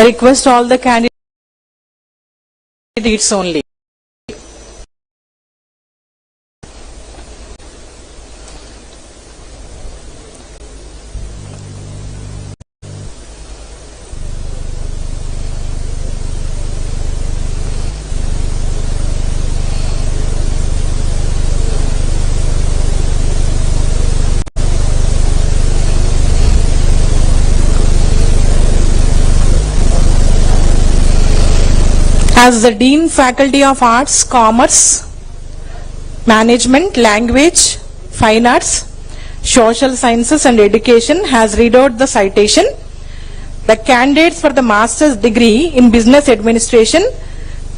I request all the candidates only. As the Dean, Faculty of Arts, Commerce, Management, Language, Fine Arts, Social Sciences and Education has read out the citation. The candidates for the Master's degree in Business Administration,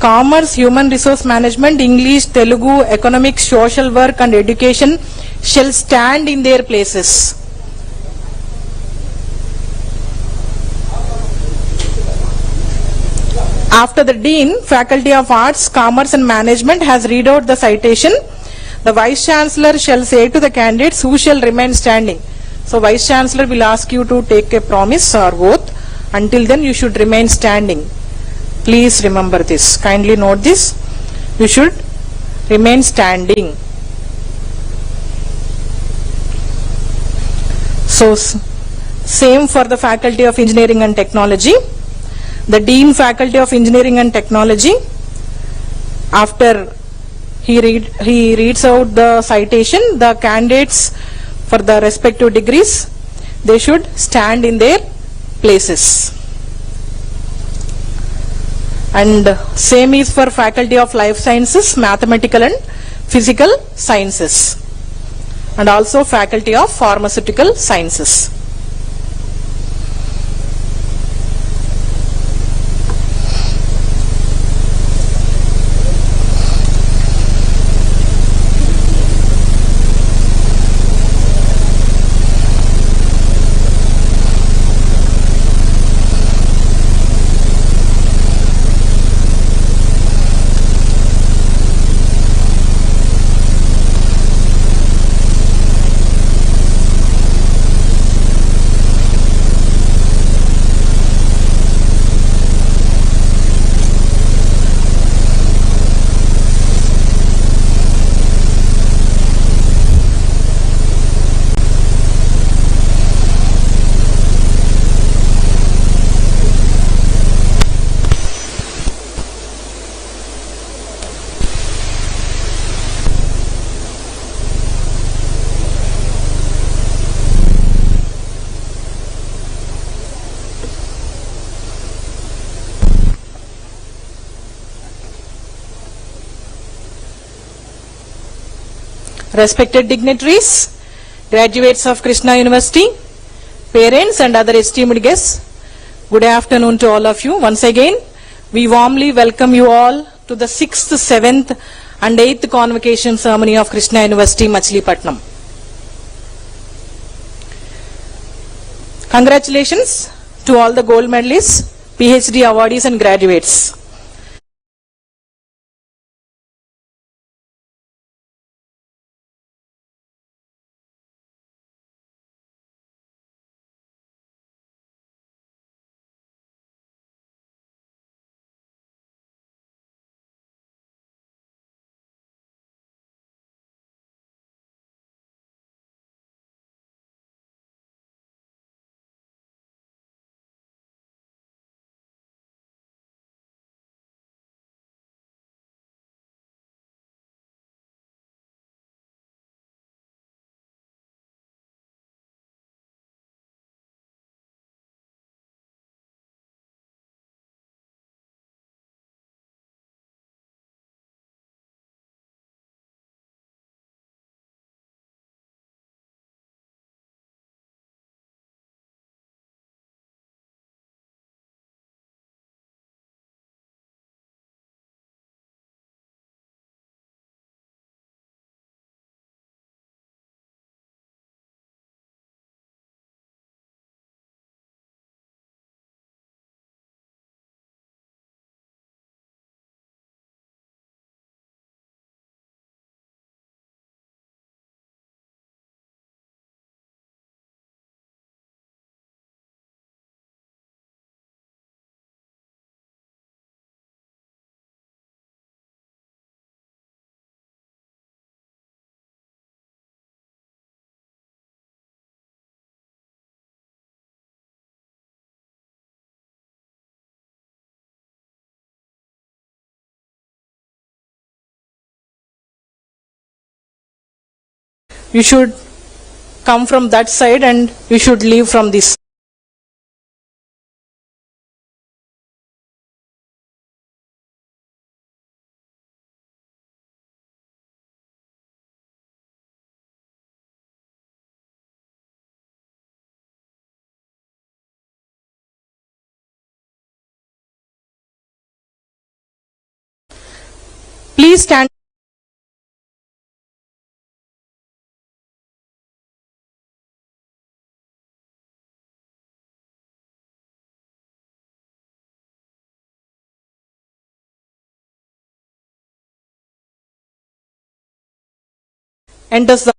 Commerce, Human Resource Management, English, Telugu, Economics, Social Work and Education shall stand in their places. After the Dean, Faculty of Arts, Commerce and Management has read out the citation, the Vice Chancellor shall say to the candidates who shall remain standing. So Vice Chancellor will ask you to take a promise or oath. Until then you should remain standing. Please remember this. Kindly note this. You should remain standing. So same for the Faculty of Engineering and Technology. The Dean, Faculty of Engineering and Technology, after he reads out the citation, the candidates for the respective degrees, they should stand in their places. And same is for Faculty of Life Sciences, Mathematical and Physical Sciences, and also Faculty of Pharmaceutical Sciences. Respected dignitaries, graduates of Krishna University, parents and other esteemed guests, good afternoon to all of you. Once again, we warmly welcome you all to the 6th, 7th and 8th convocation ceremony of Krishna University, Machilipatnam. Congratulations to all the gold medalists, PhD awardees and graduates. you should come from that side and you should leave from this. Please stand. Enters the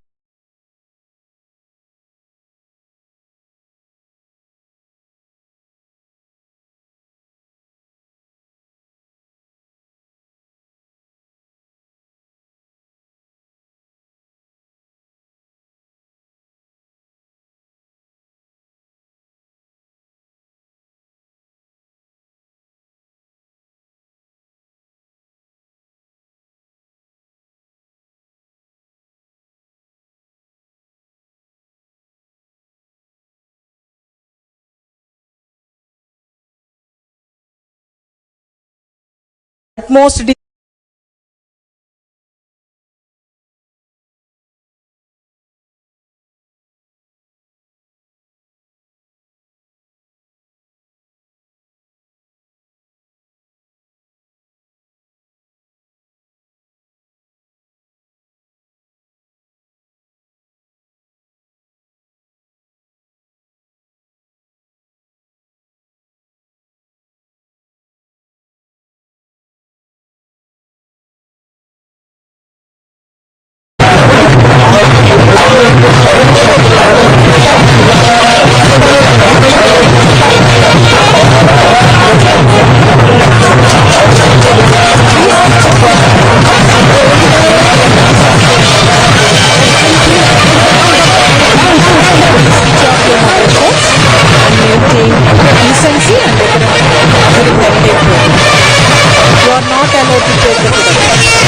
utmost decency and decorum during the intake program. You are not allowed to take the photograph.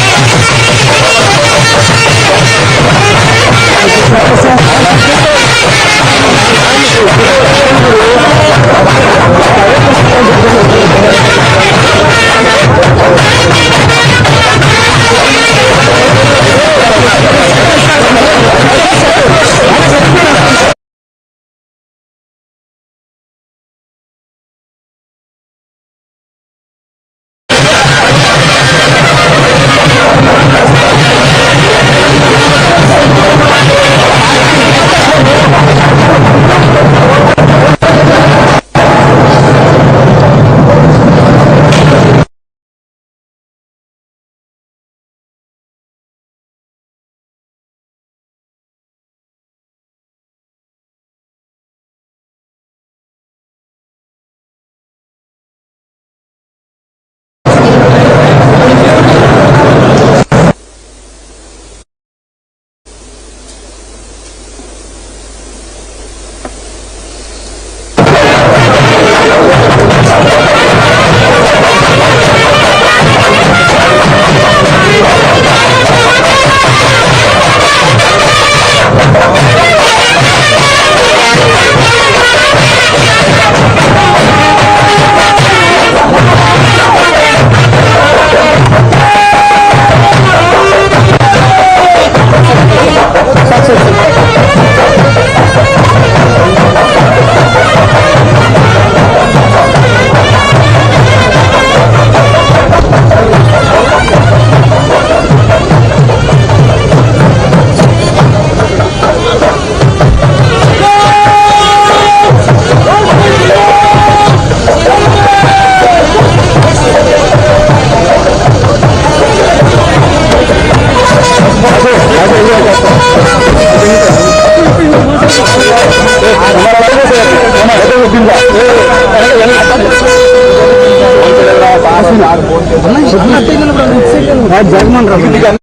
Jagan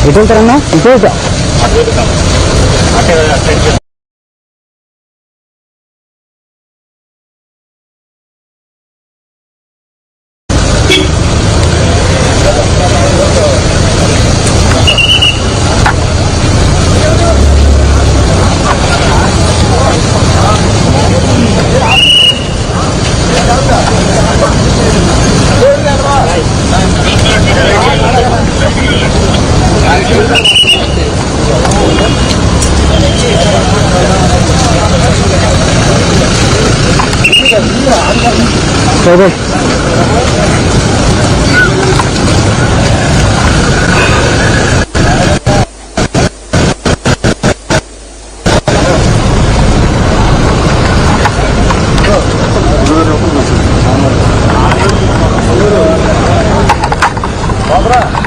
ఎటు వెళ్తారన్నా? ఇటు వెళ్తా. సరే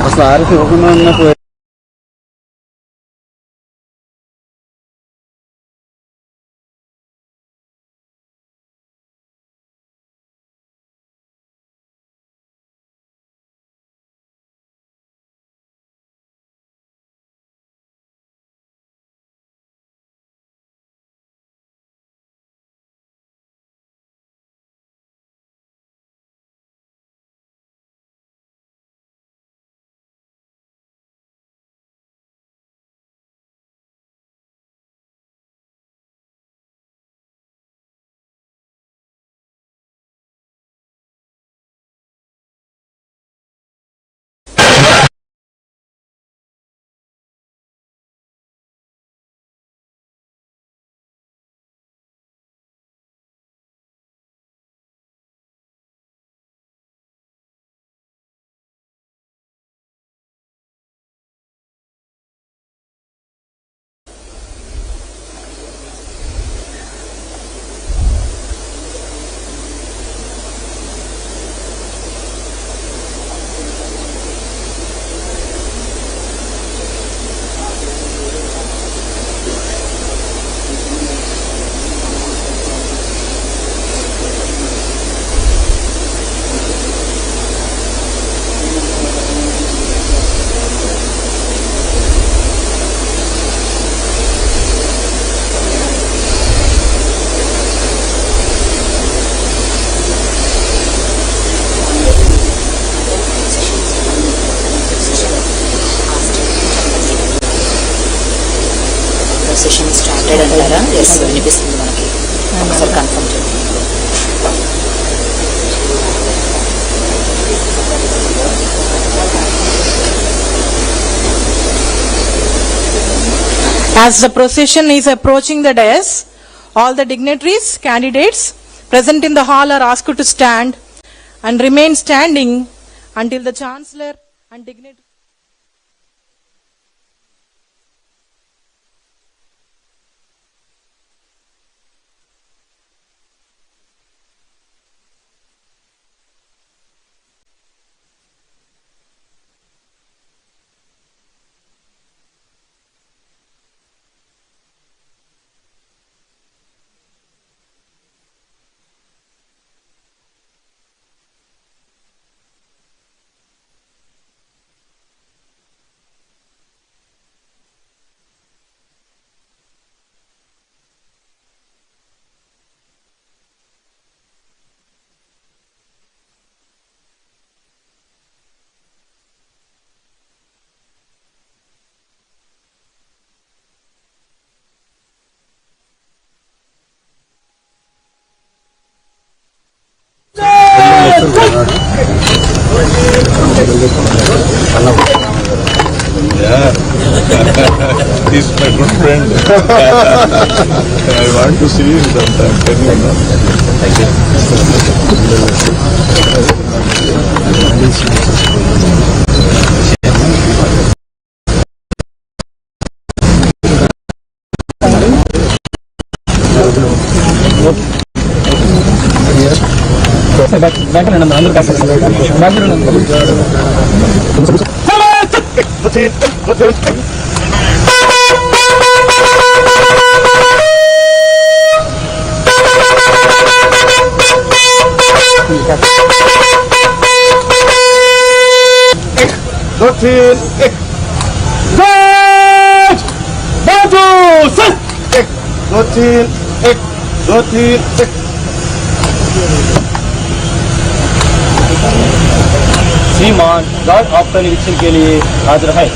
అసలు RS ఇవ్వకుండా ఉన్నప్పుడు session started అంటారా? Yes వినిపిస్తుంది మనకి. ఒకసారి కన్ఫర్మ్ చేయండి. As the procession is approaching the dais, all the dignitaries, candidates present in the hall are asked to stand and remain standing until the chancellor and dignitaries. Yeah, he's my good friend. I want to see him sometime. Can you know? Thank you. एक दो तीन एक दो तीन एक। श्रीमान guard आपका निरीक्षण के लिए हाजिर है।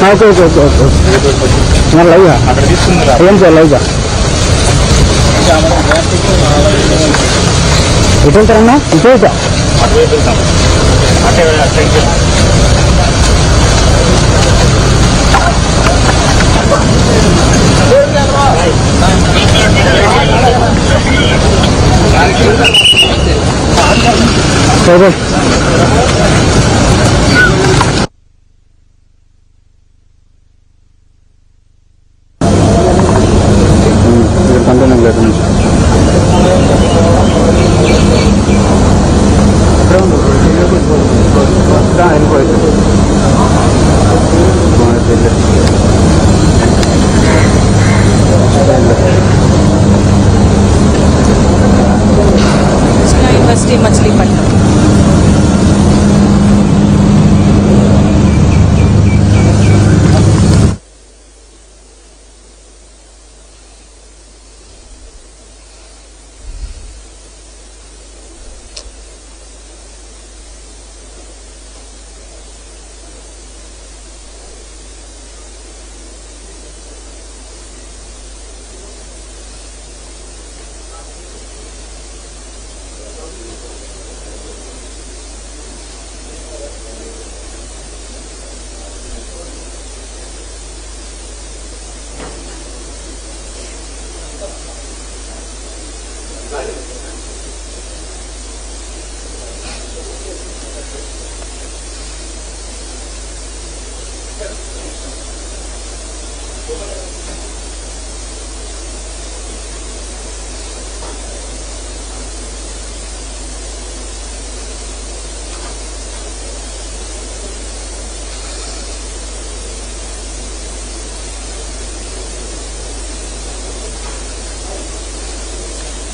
ఓకే ఓకే ఓకే ఓకే లైవ్గా ఏం సార్ లైవ్గా ఎటు వెళ్తారన్నా ఇటు వెళ్తా సరే university Machilipatnam.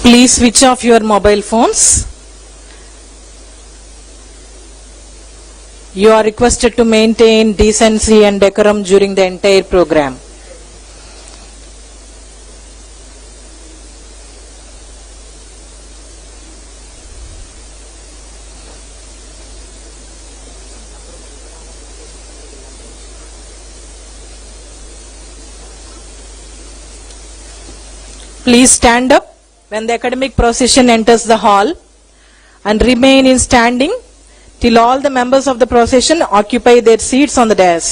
Please switch off your mobile phones. You are requested to maintain decency and decorum during the entire program. Please stand up when the academic procession enters the hall and remain in standing till all the members of the procession occupy their seats on the dais.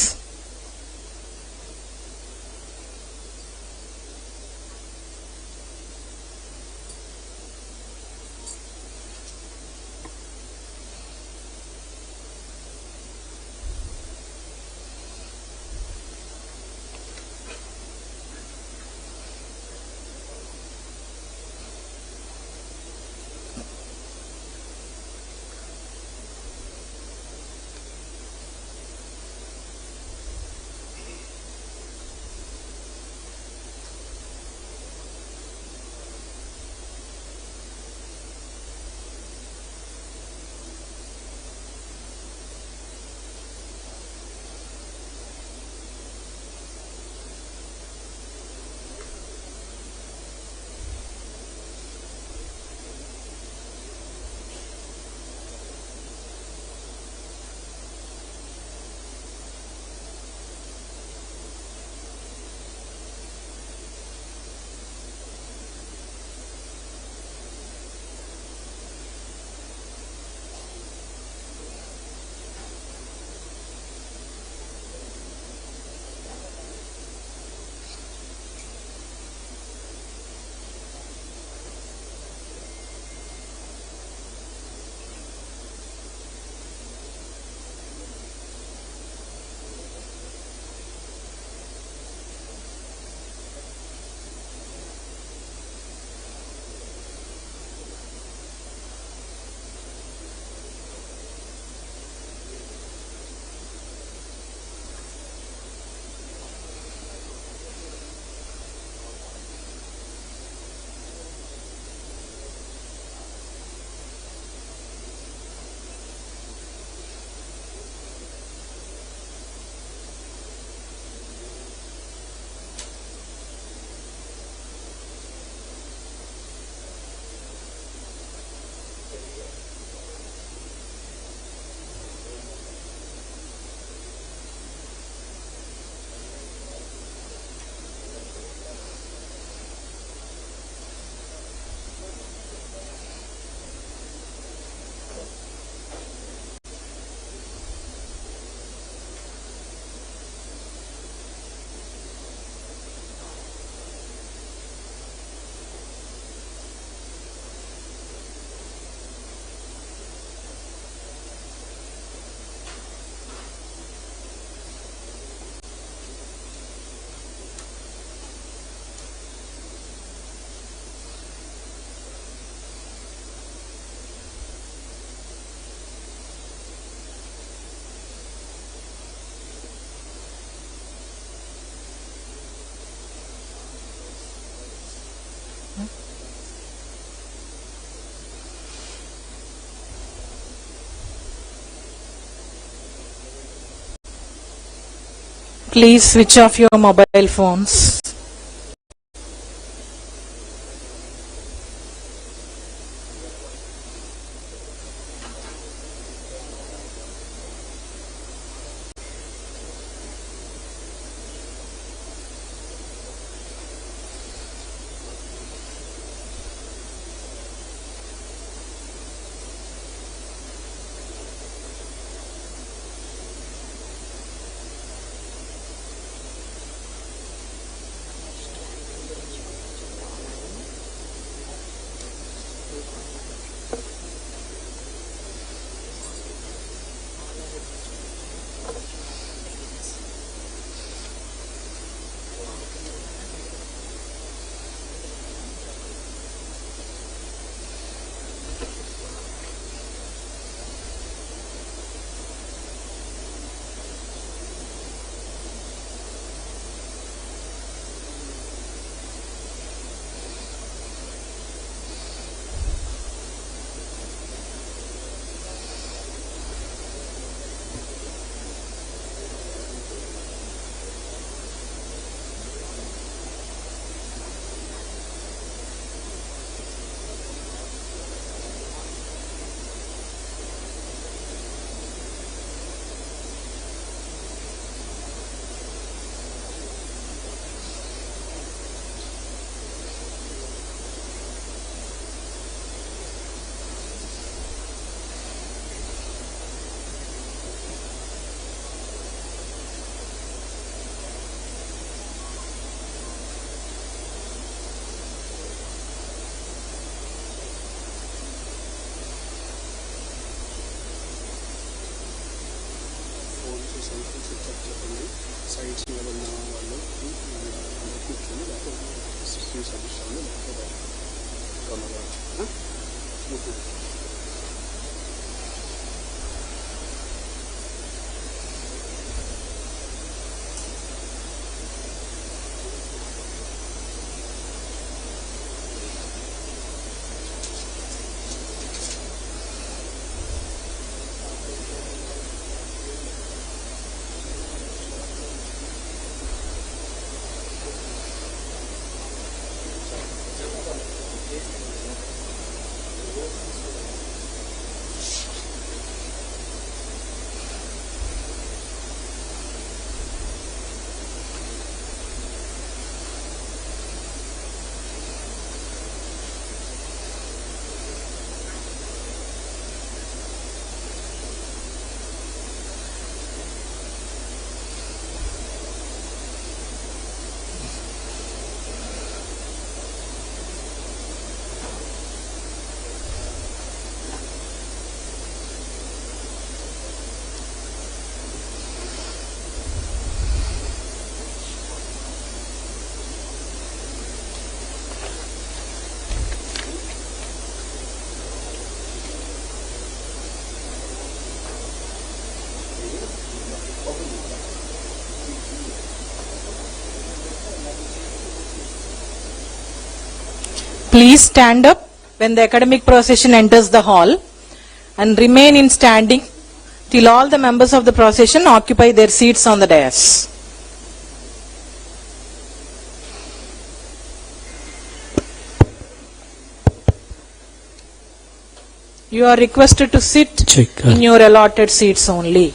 Please switch off your mobile phones. Sides మీద ఉన్న వాళ్ళు కూర్చొని సజెషన్లు Please stand up when the academic procession enters the hall and remain in standing till all the members of the procession occupy their seats on the dais. You are requested to sit in your allotted seats only.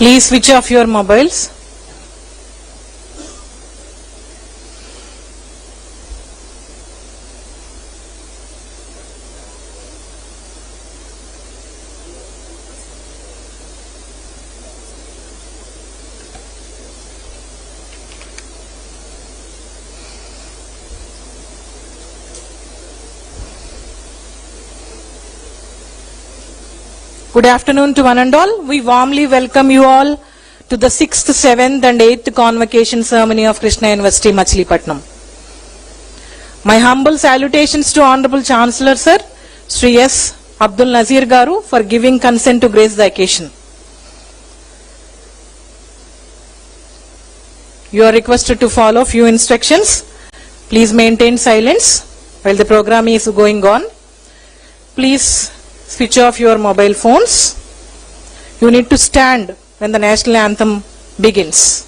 Please switch off your mobiles. Good afternoon to one and all. We warmly welcome you all to the 6th, 7th and 8th convocation ceremony of Krishna University, Machilipatnam. My humble salutations to Honorable Chancellor Sir, Sri S. Abdul Nazir Garu for giving consent to grace the occasion. You are requested to follow few instructions. Please maintain silence while the program is going on. Please switch off your mobile phones. You need to stand when the national anthem begins.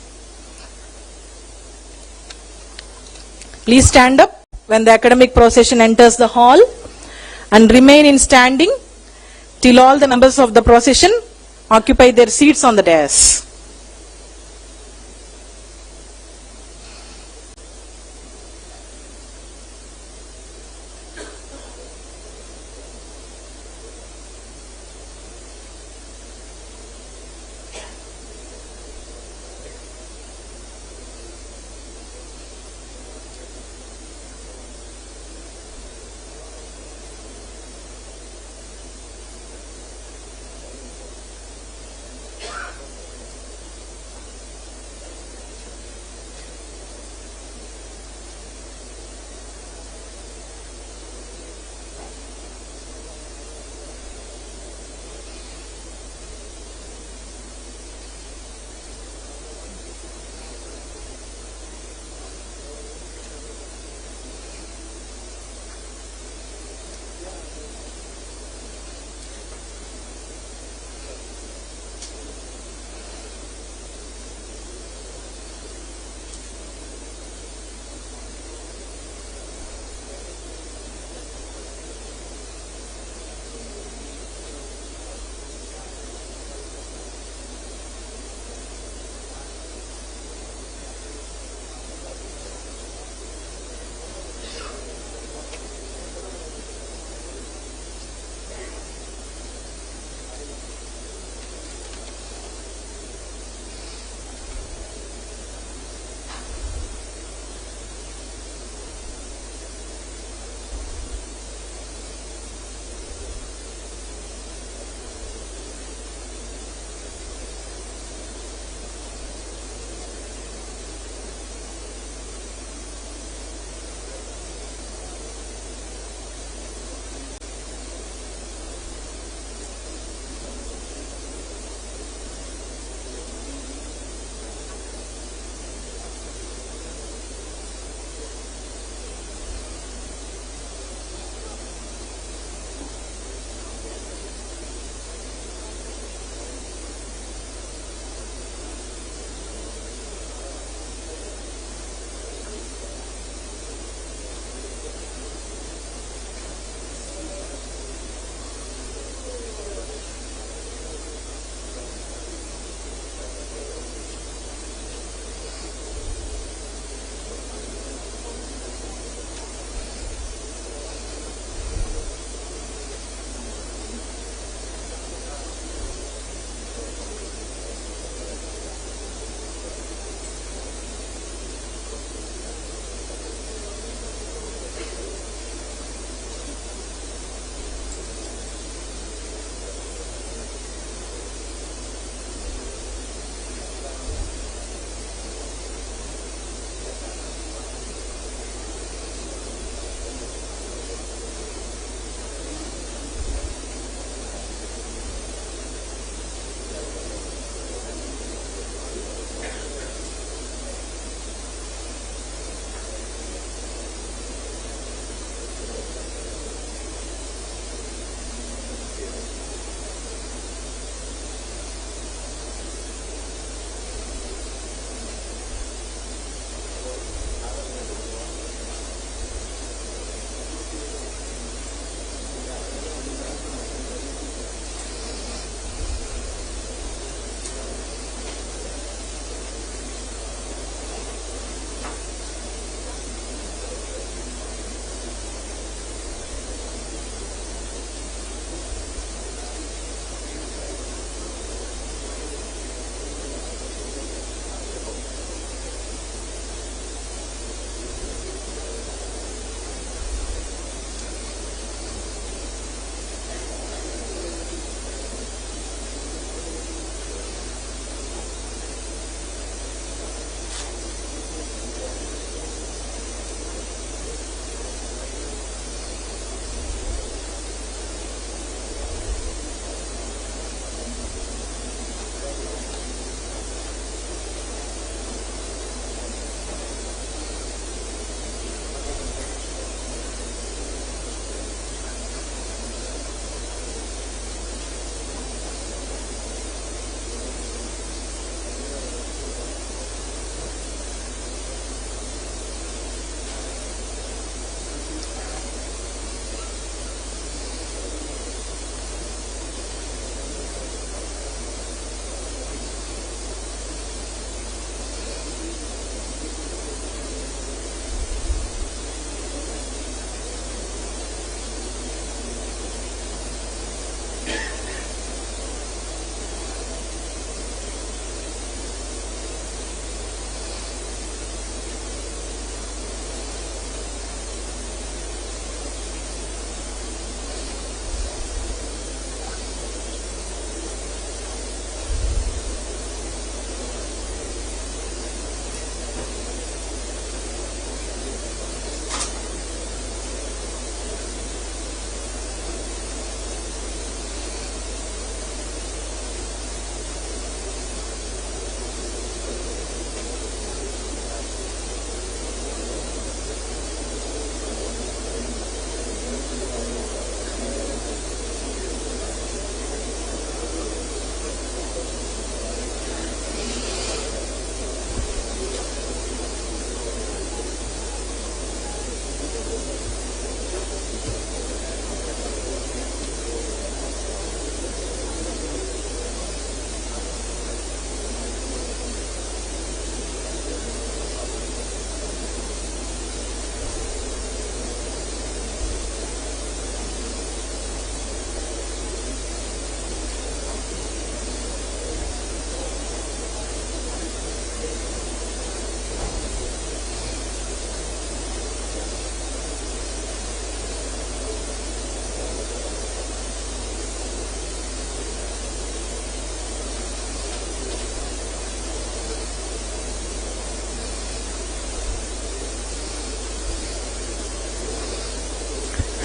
Please stand up when the academic procession enters the hall and remain in standing till all the members of the procession occupy their seats on the dais.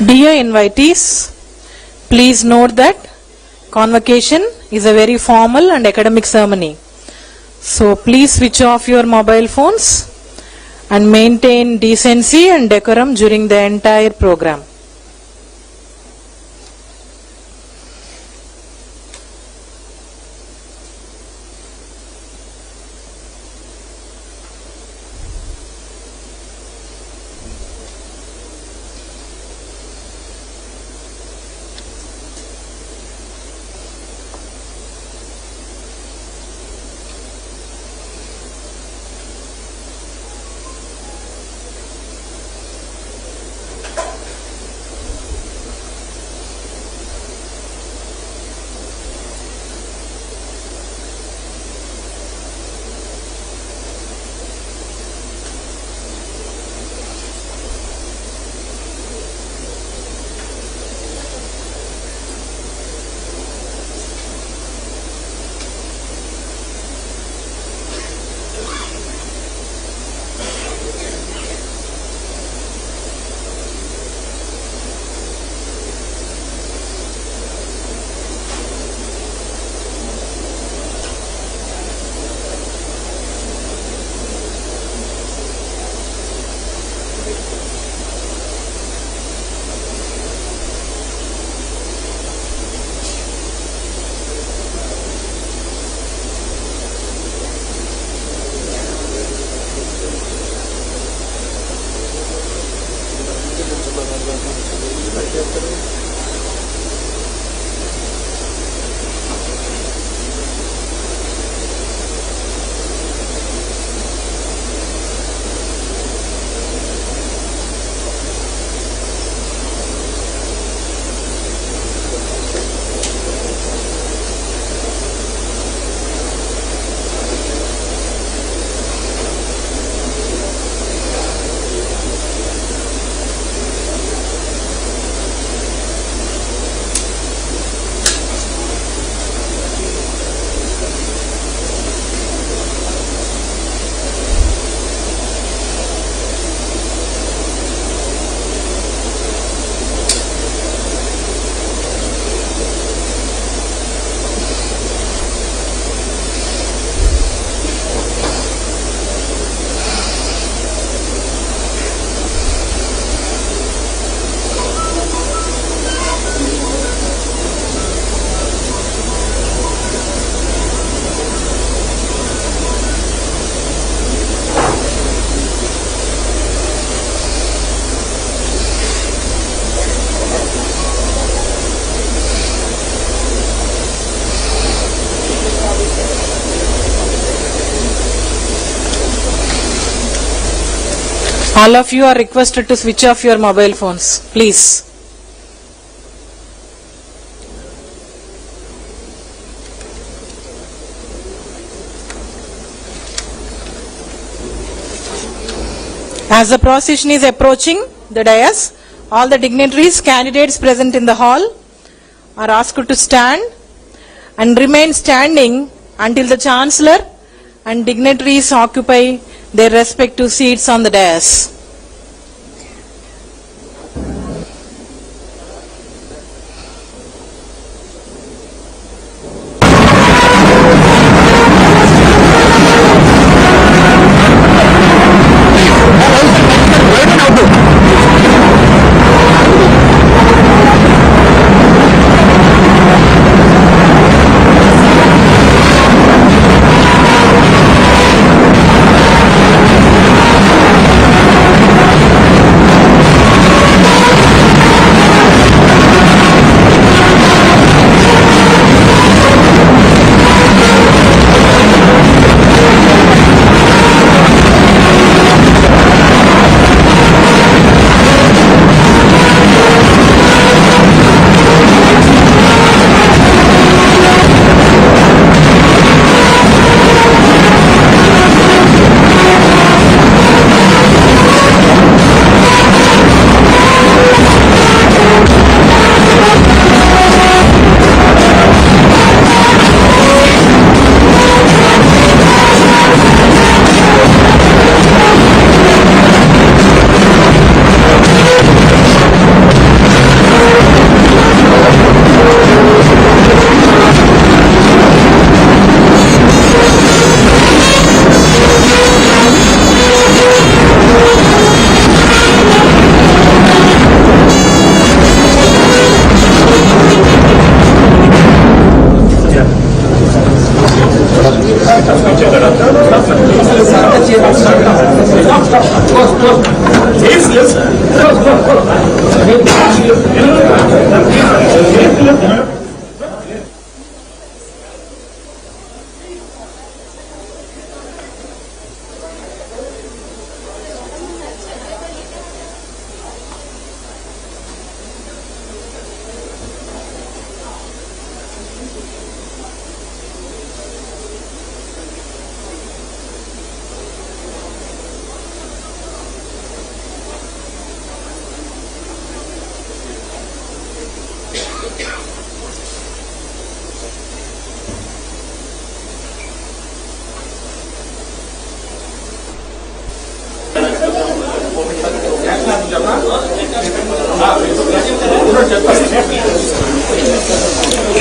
Dear invitees, please note that convocation is a very formal and academic ceremony. So please switch off your mobile phones and maintain decency and decorum during the entire program. All of you are requested to switch off your mobile phones, please. As the procession is approaching the dais, all the dignitaries, candidates present in the hall are asked to stand and remain standing until the Chancellor and dignitaries occupy their respective seats on the dais.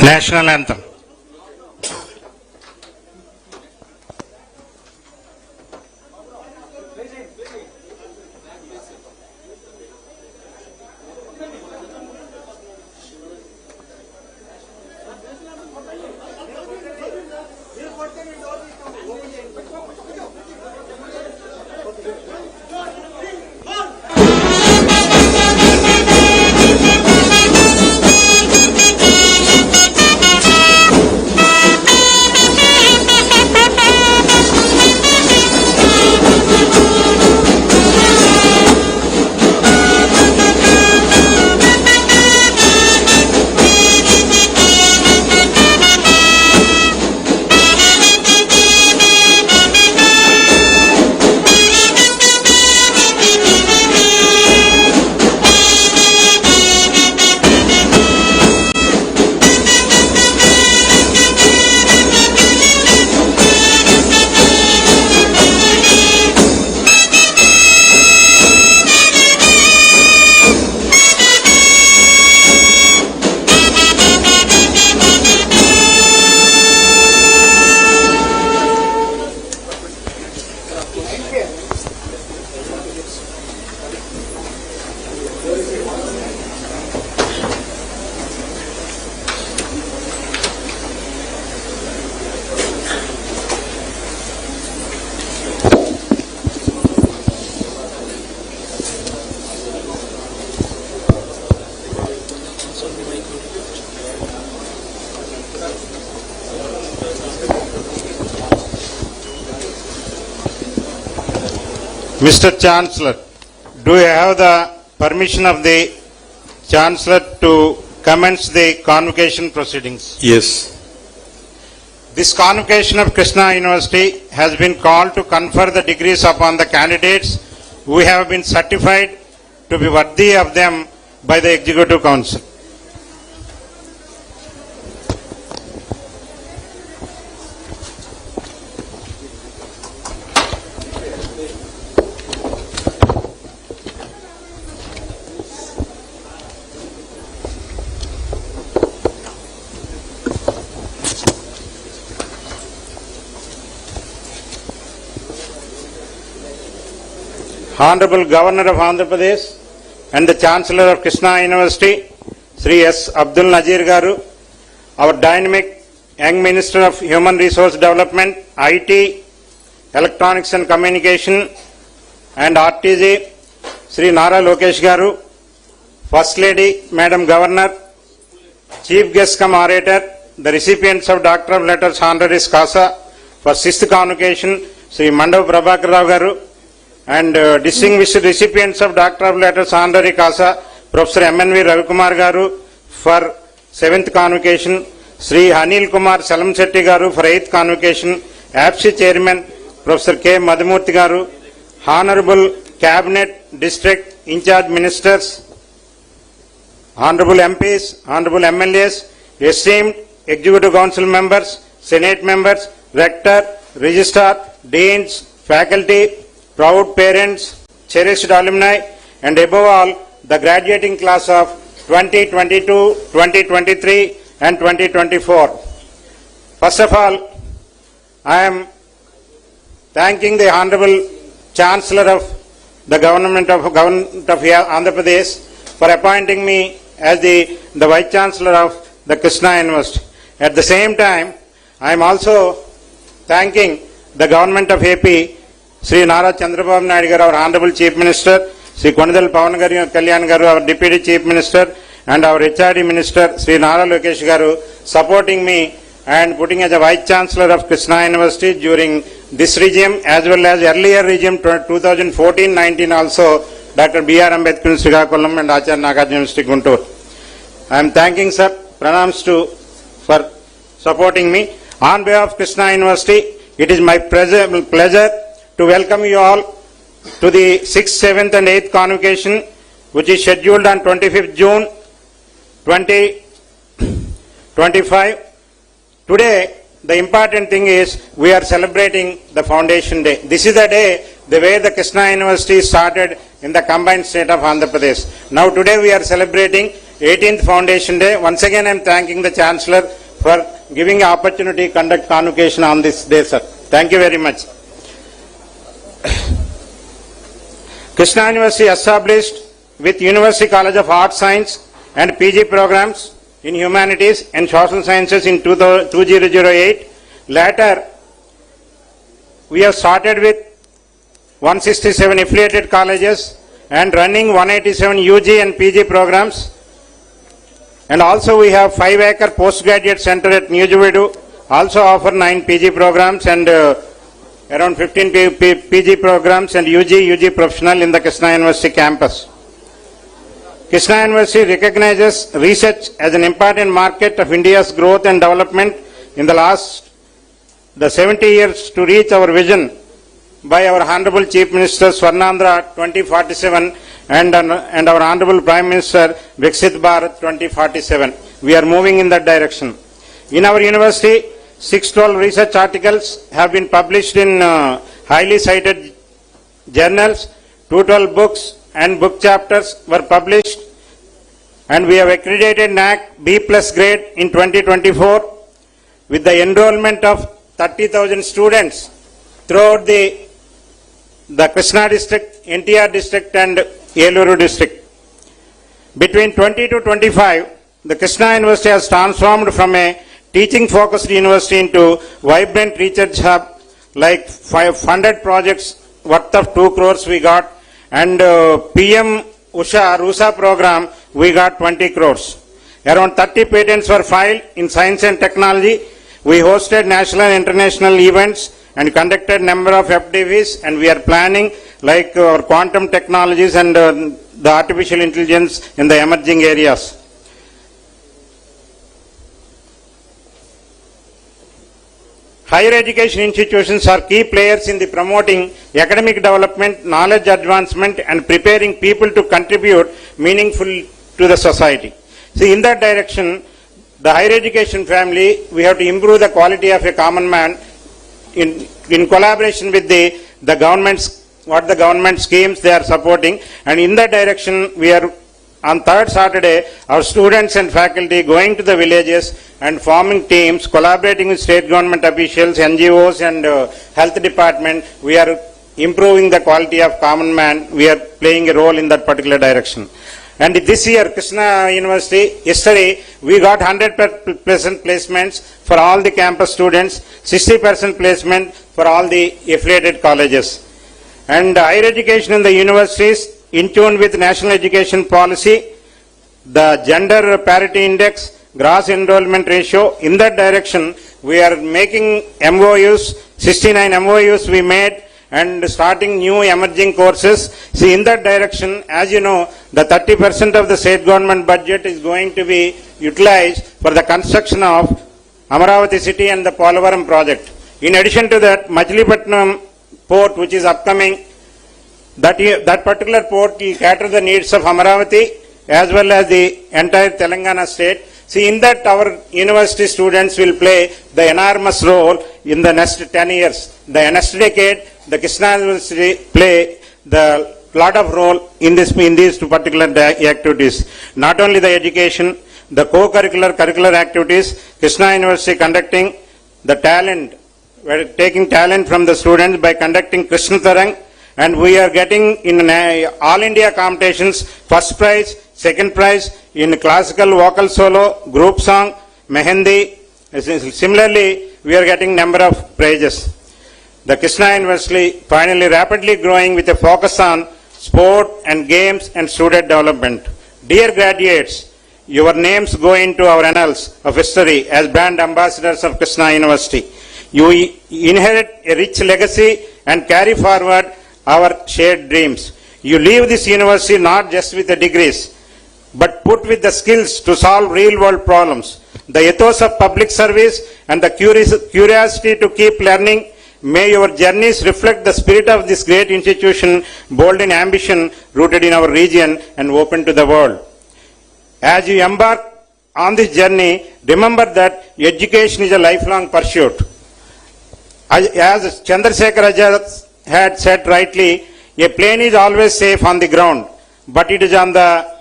National Anthem. Mr. Chancellor, do you have the permission of the Chancellor to commence the convocation proceedings? Yes. This convocation of Krishna University has been called to confer the degrees upon the candidates who have been certified to be worthy of them by the Executive Council. Honorable Governor of Andhra Pradesh and the Chancellor of Krishna University, Sri S. Abdul Nazir Garu, our dynamic young Minister of Human Resource Development, IT, Electronics and Communication and RTG, Sri Nara Lokesh Garu, First Lady, Madam Governor, Chief Guest cum Orator, the recipients of Doctor of Letters Honoris Causa for 6th convocation, Sri Mandav Prabhakar Rao Garu, and distinguished recipients of Doctor of Letters Honoris Causa, Professor M.N.V. Ravikumar Garu for 7th convocation, Sri Anil Kumar Salam Shetty Garu for 8th convocation, APSI Chairman Professor K. Madhumurthy Garu, Honorable Cabinet District In-Charge Ministers, Honorable MPs, Honorable MLAs, esteemed Executive Council members, Senate members, Rector, Registrar, Deans, Faculty, proud parents, cherished alumni, and above all, the graduating class of 2022, 2023, and 2024. First of all, I am thanking the Honorable Chancellor of the Government of Andhra Pradesh for appointing me as the Vice Chancellor of the Krishna University. At the same time, I am also thanking the Government of AP, Sri Nara Chandrababu Naidu, our Honorable Chief Minister, Sri Konadal Pawan Kalyan Garu, our Deputy Chief Minister, and our HRD Minister, Sri Nara Lokesh Garu, supporting me and putting as a Vice Chancellor of Krishna University during this regime as well as earlier regime 2014-19 also, Dr. B.R. Ambedkar Srikakulam and Acharya Nagarjuna University Guntur. I am thanking Sir Pranams for supporting me. On behalf of Krishna University, it is my pleasure to welcome you all to the 6th, 7th and 8th convocation, which is scheduled on 25th June 2025. Today, the important thing is we are celebrating the Foundation Day. This is the day the way the Krishna University started in the combined state of Andhra Pradesh. Now today we are celebrating 18th Foundation Day. Once again I am thanking the Chancellor for giving an opportunity to conduct convocation on this day, sir. Thank you very much. Krishna University established with University College of Arts, Science and PG programs in Humanities and Social Sciences in 2008. Later, we have started with 167 affiliated colleges and running 187 UG and PG programs. And also we have 5-acre postgraduate center at Nujuvedu, also offer 9 PG programs and around 15 PG programs and UG professional in the Krishna University campus. Krishna University recognizes research as an important market of India's growth and development in the last 70 years to reach our vision by our Honorable Chief Minister Swarnandhra 2047 and our Honorable Prime Minister Viksit Bharat 2047. We are moving in that direction. In our university, 612 research articles have been published in highly cited journals, 212 books and book chapters were published, and we have accredited NAC B+ grade in 2024 with the enrollment of 30,000 students throughout the Krishna district, NTR district and Eluru district. Between 20 to 25, the Krishna University has transformed from a teaching focused university into vibrant research hub, like 500 projects worth of 2 crores we got, and PM Rusa program we got 20 crores. Around 30 patents were filed in science and technology. We hosted national and international events and conducted number of FDVs, and we are planning like our quantum technologies and the artificial intelligence in the emerging areas. Higher education institutions are key players in the promoting academic development, knowledge advancement and preparing people to contribute meaningfully to the society. See, in that direction, the higher education family, we have to improve the quality of a common man in collaboration with the government's, what the government schemes they are supporting, and in that direction we are on 3rd Saturday, our students and faculty going to the villages and forming teams, collaborating with state government officials, NGOs and health department. We are improving the quality of common man. We are playing a role in that particular direction. And this year, Krishna University, yesterday, we got 100% placements for all the campus students, 60% placement for all the affiliated colleges. And higher education in the universities, in tune with national education policy, the gender parity index, gross enrollment ratio, in that direction, we are making MOUs, 69 MOUs we made, and starting new emerging courses. See, in that direction, as you know, the 30% of the state government budget is going to be utilized for the construction of Amaravati city and the Polavaram project. In addition to that, Machilipatnam port, which is upcoming, that particular port will cater the needs of Amaravati as well as the entire Telangana state. See, in that our university students will play the enormous role in the next 10 years. The next decade, the Krishna University play the lot of role in these two particular activities. Not only the education, the co-curricular, curricular activities, Krishna University conducting the talent, we are taking talent from the students by conducting Krishna Tarang, and we are getting in all India competitions first prize, second prize in classical vocal solo, group song, mehendi. Similarly, we are getting number of prizes. The Krishna University finally rapidly growing with a focus on sport and games and student development. Dear graduates, your names go into our annals of history as brand ambassadors of Krishna University. You inherit a rich legacy and carry forward our shared dreams. You leave this university not just with the degrees, but put with the skills to solve real-world problems. The ethos of public service and the curiosity to keep learning. May your journeys reflect the spirit of this great institution, bold in ambition, rooted in our region and open to the world. As you embark on this journey, remember that education is a lifelong pursuit. As Chandrasekhar Azad had said rightly, a plane is always safe on the ground, but it is on the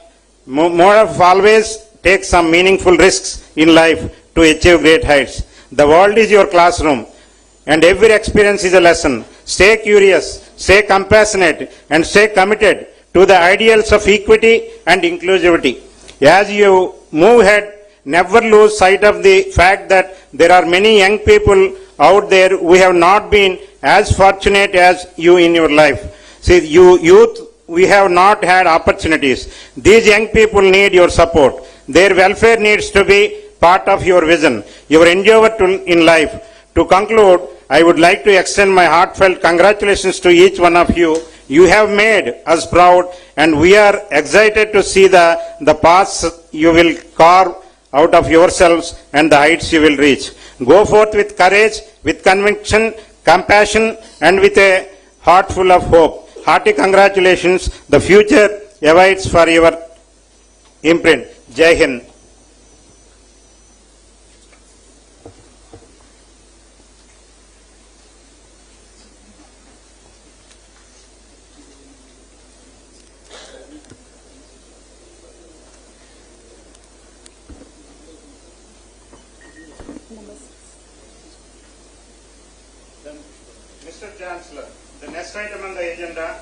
more of always take some meaningful risks in life to achieve great heights. The world is your classroom, and every experience is a lesson. Stay curious, stay compassionate, and stay committed to the ideals of equity and inclusivity. As you move ahead, never lose sight of the fact that there are many young people out there who have not been as fortunate as you in your life. See, you youth, we have not had opportunities. These young people need your support. Their welfare needs to be part of your vision, your endeavor in life. To conclude, I would like to extend my heartfelt congratulations to each one of you. You have made us proud, and we are excited to see the paths you will carve out of yourselves and the heights you will reach. Go forth with courage, with conviction, compassion, and with a heart full of hope. Hearty congratulations. The future awaits for your imprint. Jai Hind. Mr. Chancellor, the next item on the agenda,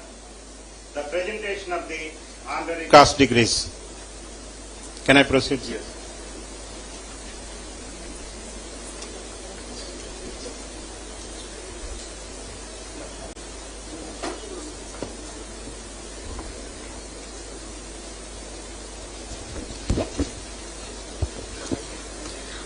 the presentation of the honorary cast degrees. Can I proceed? Yes.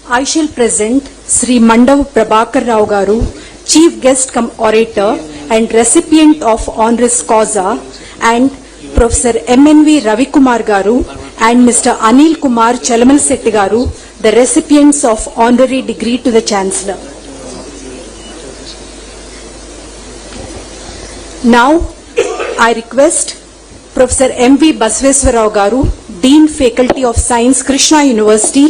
I shall present Sri Mandav Prabhakar Rao Garu, Chief Guest cum Orator and recipient of Honoris Causa, and Professor MNV Ravikumar Garu and Mr. Anil Kumar Chalamal Setti Garu, the recipients of honorary degree to the Chancellor. Now, I request Professor M.V. Basveswarao Garu, Dean Faculty of Science, Krishna University,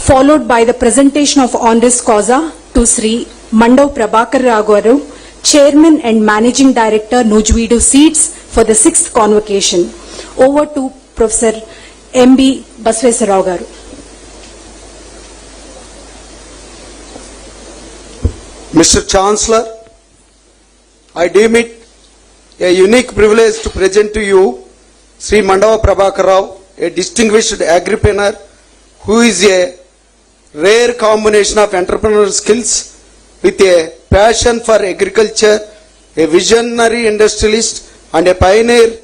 followed by the presentation of Honoris Causa to Sri Mandav Prabhakar Rao Garu, Chairman and Managing Director, Nujvidu Seeds, for the 6th convocation. Over to Professor M.B. Basveswarao Garu. Mr. Chancellor, I deem it a unique privilege to present to you Sri Mandava Prabhakar Rao, a distinguished agripreneur who is a rare combination of entrepreneurial skills with a passion for agriculture, a visionary industrialist and a pioneer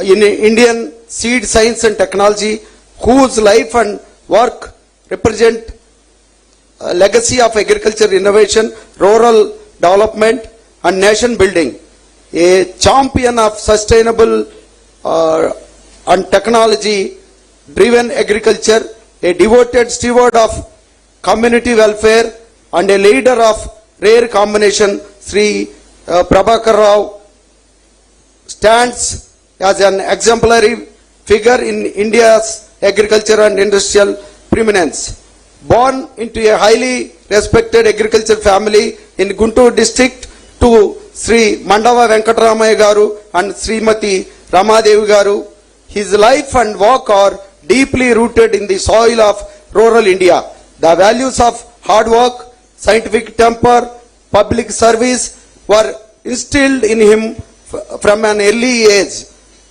in Indian seed science and technology, whose life and work represent a legacy of agriculture innovation, rural development and nation building, a champion of sustainable and technology driven agriculture, a devoted steward of community welfare and a leader of rare combination. Sri Prabhakar Rao stands as an exemplary figure in India's agriculture and industrial preeminence. Born into a highly respected agriculture family in Guntur district to Sri Mandava Venkatramaya Garu and Srimati Ramadevi Garu, his life and work are deeply rooted in the soil of rural India. The values of hard work, scientific temper, public service were instilled in him from an early age.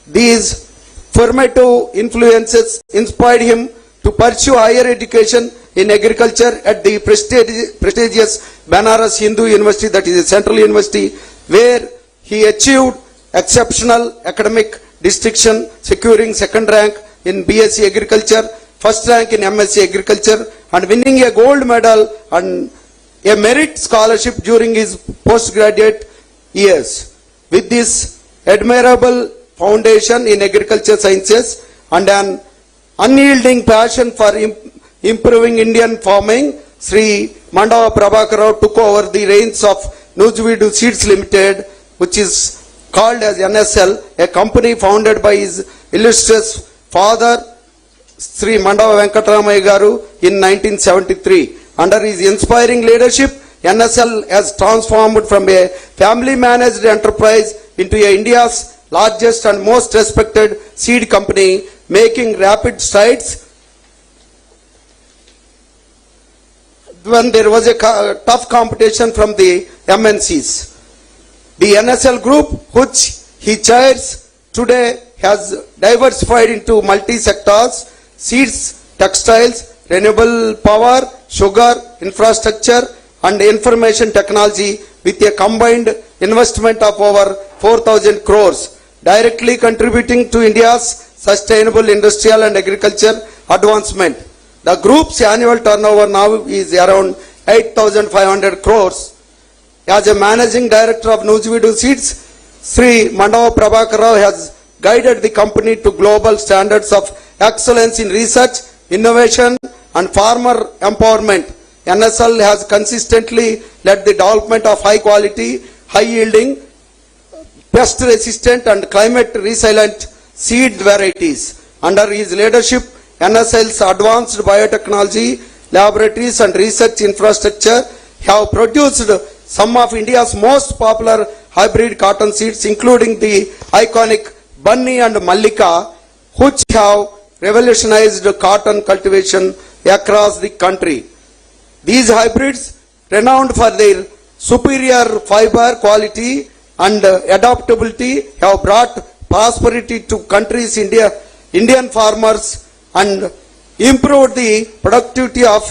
These formative influences inspired him to pursue higher education in agriculture at the prestigious Banaras Hindu University, that is a central university, where he achieved exceptional academic distinction, securing second rank in BSc Agriculture, first rank in MSc Agriculture, and winning a gold medal and a merit scholarship during his postgraduate years. With this admirable foundation in agriculture sciences and an unyielding passion for improving Indian farming, Sri Mandava Prabhakar Rao took over the reins of Nujvidu Seeds Limited, which is called as NSL, a company founded by his illustrious father, Sri Mandava Venkatramaya Garu, in 1973. Under his inspiring leadership, NSL has transformed from a family-managed enterprise into India's largest and most respected seed company, making rapid strides when there was a tough competition from the MNCs. The NSL group, which he chairs today, has diversified into multi-sectors: seeds, textiles, renewable power, sugar, infrastructure, and information technology, with a combined investment of over 4,000 crores, directly contributing to India's sustainable industrial and agriculture advancement. The group's annual turnover now is around 8,500 crores. As a managing director of Nujvidu Seeds, Sri Mandava Prabhakar Rao has guided the company to global standards of excellence in research, innovation, and farmer empowerment. NSL has consistently led the development of high quality, high yielding, pest resistant and climate resilient seed varieties. Under his leadership, NSL's advanced biotechnology laboratories and research infrastructure have produced some of India's most popular hybrid cotton seeds, including the iconic Bunny and Mallika, which have revolutionized cotton cultivation across the country. These hybrids, renowned for their superior fiber quality and adaptability, have brought prosperity to country's Indian farmers and improved the productivity of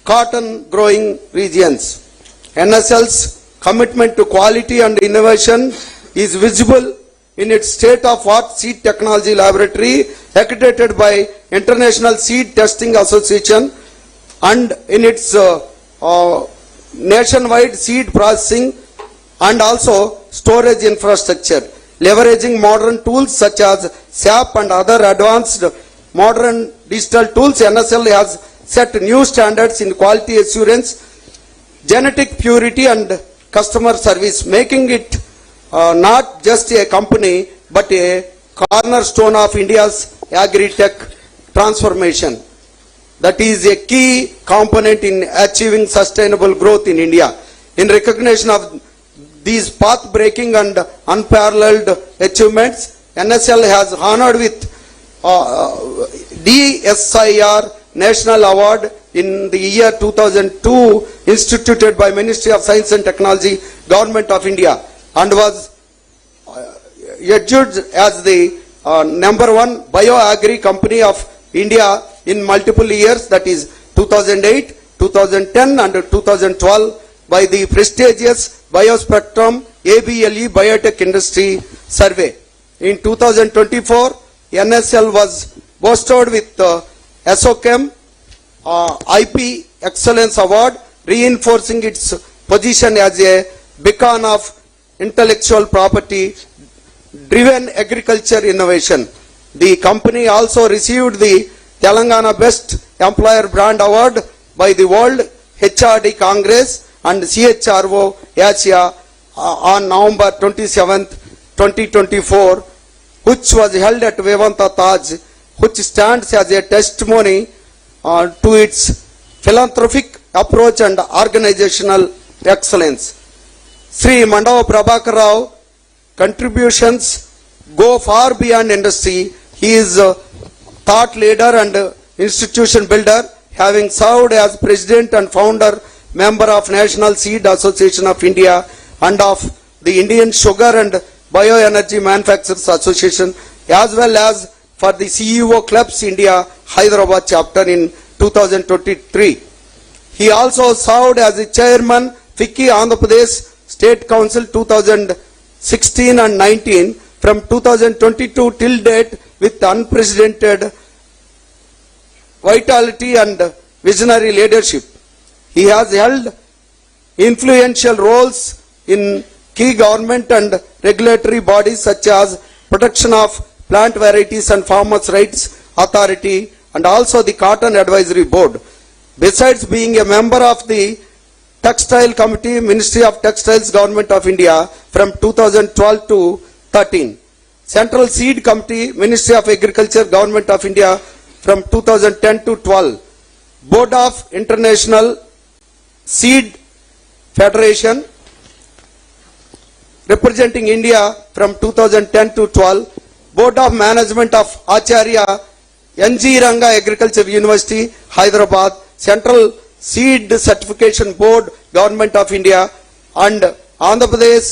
cotton growing regions. NSL's commitment to quality and innovation is visible in its state-of-the-art seed technology laboratory accredited by International Seed Testing Association and in its nationwide seed processing and also storage infrastructure. Leveraging modern tools such as SAP and other advanced modern digital tools, NSL has set new standards in quality assurance, genetic purity and customer service, making it not just a company but a cornerstone of India's agri-tech transformation. That is a key component in achieving sustainable growth in India. In recognition of these path-breaking and unparalleled achievements, NSL has honored with DSIR National Award in the year 2002, instituted by Ministry of Science and Technology, Government of India, and was adjudged as the #1 bio-agri company of India in multiple years, that is 2008, 2010 and 2012 by the prestigious Biospectrum ABLE Biotech Industry Survey. In 2024, NSL was bestowed with SOChem IP Excellence Award, reinforcing its position as a beacon of intellectual property driven agriculture innovation. The company also received the Telangana Best Employer Brand Award by the World HRD Congress and CHRO Asia on November 27, 2024, which was held at Vivanta Taj, which stands as a testimony to its philanthropic approach and organizational excellence. Sri Mandava Prabhakar Rao contributions go far beyond industry. He is a thought leader and institution builder, having served as president and founder member of National Seed Association of India and of the Indian Sugar and Bioenergy Manufacturers Association, as well as for the CEO Clubs India Hyderabad chapter in 2023. He also served as the chairman FICCI Andhra Pradesh State Council 2016 and 19, from 2022 till date with unprecedented vitality and visionary leadership. He has held influential roles in key government and regulatory bodies such as Protection of Plant Varieties and Farmers' Rights Authority and also the Cotton Advisory Board. Besides being a member of the Textile Committee, Ministry of Textiles, Government of India from 2012 to 13. Central Seed Committee, Ministry of Agriculture, Government of India from 2010 to 12. Board of International Seed Federation representing India from 2010 to 12. Board of Management of Acharya NG Ranga Agriculture University, Hyderabad. Central Seed Certification Board, Government of India, and Andhra Pradesh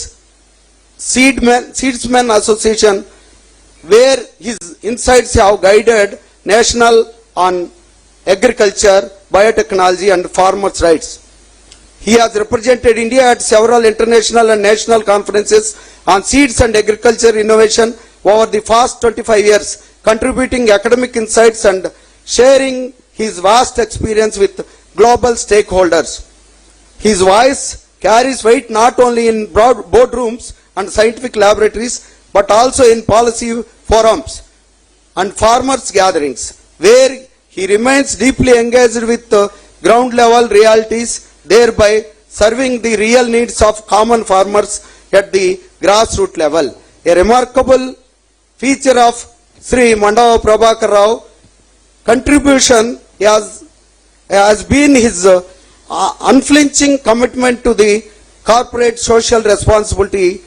Seedsmen Association, where his insights have guided national on agriculture, biotechnology and farmers' rights. He has represented India at several international and national conferences on seeds and agriculture innovation over the past 25 years, contributing academic insights and sharing his vast experience with global stakeholders. His voice carries weight not only in boardrooms and scientific laboratories, but also in policy forums and farmers' gatherings, where he remains deeply engaged with ground level realities, thereby serving the real needs of common farmers at the grassroots level. A remarkable feature of Sri Mandava Prabhakar Rao contribution has been his unflinching commitment to the corporate social responsibility.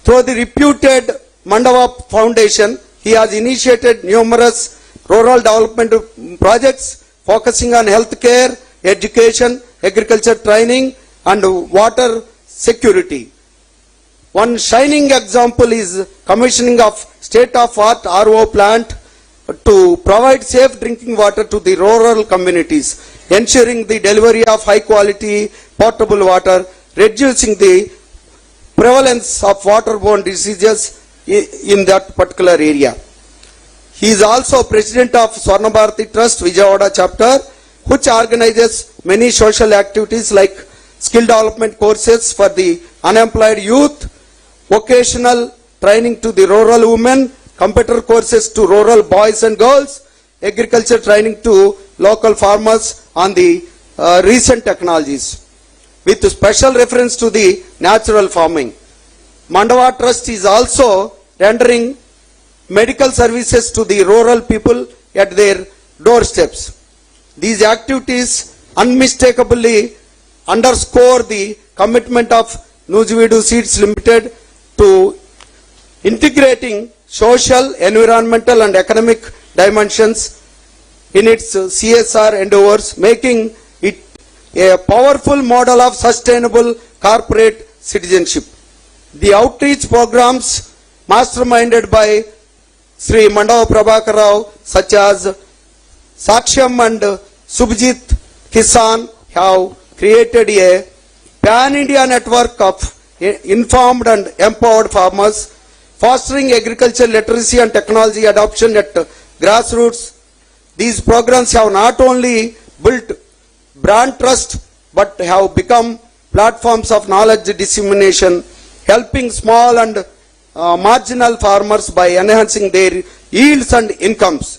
Through the reputed Mandava Foundation, he has initiated numerous rural development projects focusing on healthcare, education, agriculture training and water security. One shining example is commissioning of state-of-the-art RO plant to provide safe drinking water to the rural communities, ensuring the delivery of high-quality potable water, reducing the prevalence of waterborne diseases in that particular area. He is also president of Swarna Bharati Trust Vijayawada chapter, which organizes many social activities like skill development courses for the unemployed youth, vocational training to the rural women, computer courses to rural boys and girls, agriculture training to local farmers on the recent technologies, with special reference to the natural farming. Mandava Trust is also rendering medical services to the rural people at their doorsteps. These activities unmistakably underscore the commitment of Nujividu Seeds Limited to integrating social, environmental and economic dimensions in its CSR endeavors, making it a powerful model of sustainable corporate citizenship. The outreach programs masterminded by Sri Mandava Prabhakar Rao, such as Saksham and Subhajit Kisan, have created a pan-India network of informed and empowered farmers, fostering agricultural literacy and technology adoption at grassroots. These programs have not only built brand trust but have become platforms of knowledge dissemination, helping small and marginal farmers by enhancing their yields and incomes.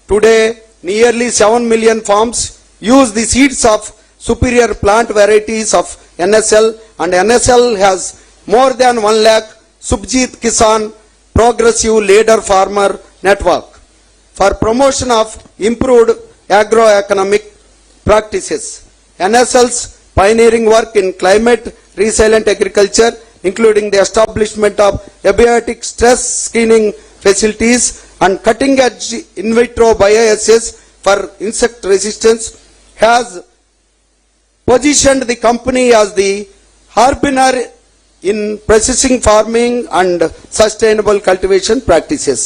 Today, nearly 7 million farms use the seeds of superior plant varieties of NSL, and NSL has more than 1 lakh Subhajit Kisan Progressive Leader Farmer Network for promotion of improved agroeconomic practices. NSL's pioneering work in climate resilient agriculture, including the establishment of abiotic stress screening facilities and cutting-edge in vitro bioassays for insect resistance, has positioned the company as the harbinger in precision farming and sustainable cultivation practices.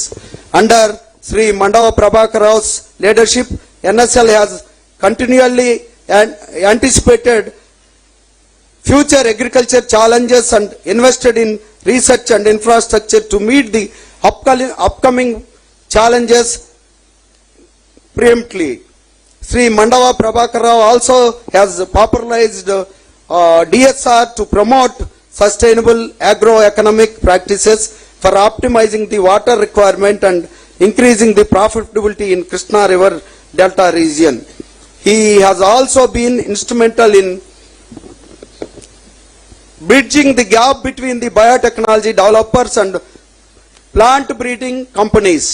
Under Sri Mandava Prabhakar Rao's leadership, NSL has continually anticipated future agriculture challenges and invested in research and infrastructure to meet the upcoming challenges preemptively. Sri Mandava Prabhakar Rao also has popularized DSR to promote sustainable agroeconomic practices for optimizing the water requirement and increasing the profitability in Krishna River Delta region. He has also been instrumental in bridging the gap between the biotechnology developers and plant breeding companies,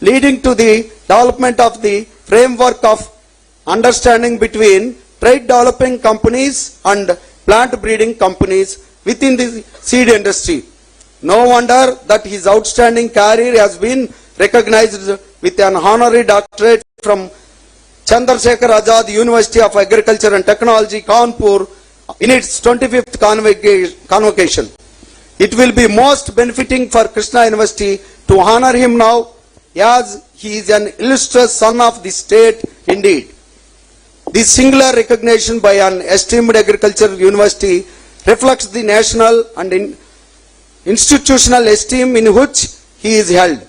leading to the development of the framework of understanding between trade developing companies and plant breeding companies within the seed industry. No wonder that his outstanding career has been recognized with an honorary doctorate from Chandrasekhar Azad University of Agriculture and Technology, Kanpur, in its 25th convocation. It will be most benefiting for Krishna University to honor him now, as he is an illustrious son of the state indeed. This singular recognition by an esteemed agriculture university reflects the national and institutional esteem in which he is held.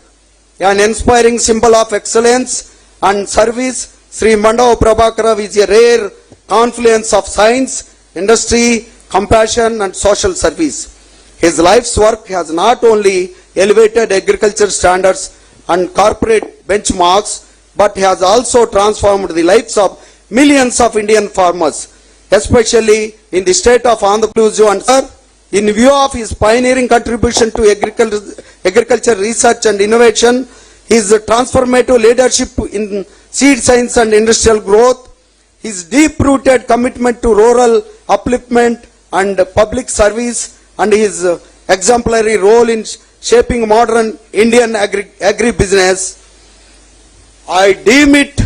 An inspiring symbol of excellence and service, Sri Mandava Prabhakar Rao is a rare confluence of science, industry, compassion and social service. His life's work has not only elevated agriculture standards and corporate benchmarks, but has also transformed the lives of millions of Indian farmers, especially in the state of Andhra Pradesh. In view of his pioneering contribution to agriculture research and innovation, his transformative leadership in seed science and industrial growth, his deep-rooted commitment to rural upliftment and public service, and his exemplary role in shaping modern Indian agribusiness, I deem it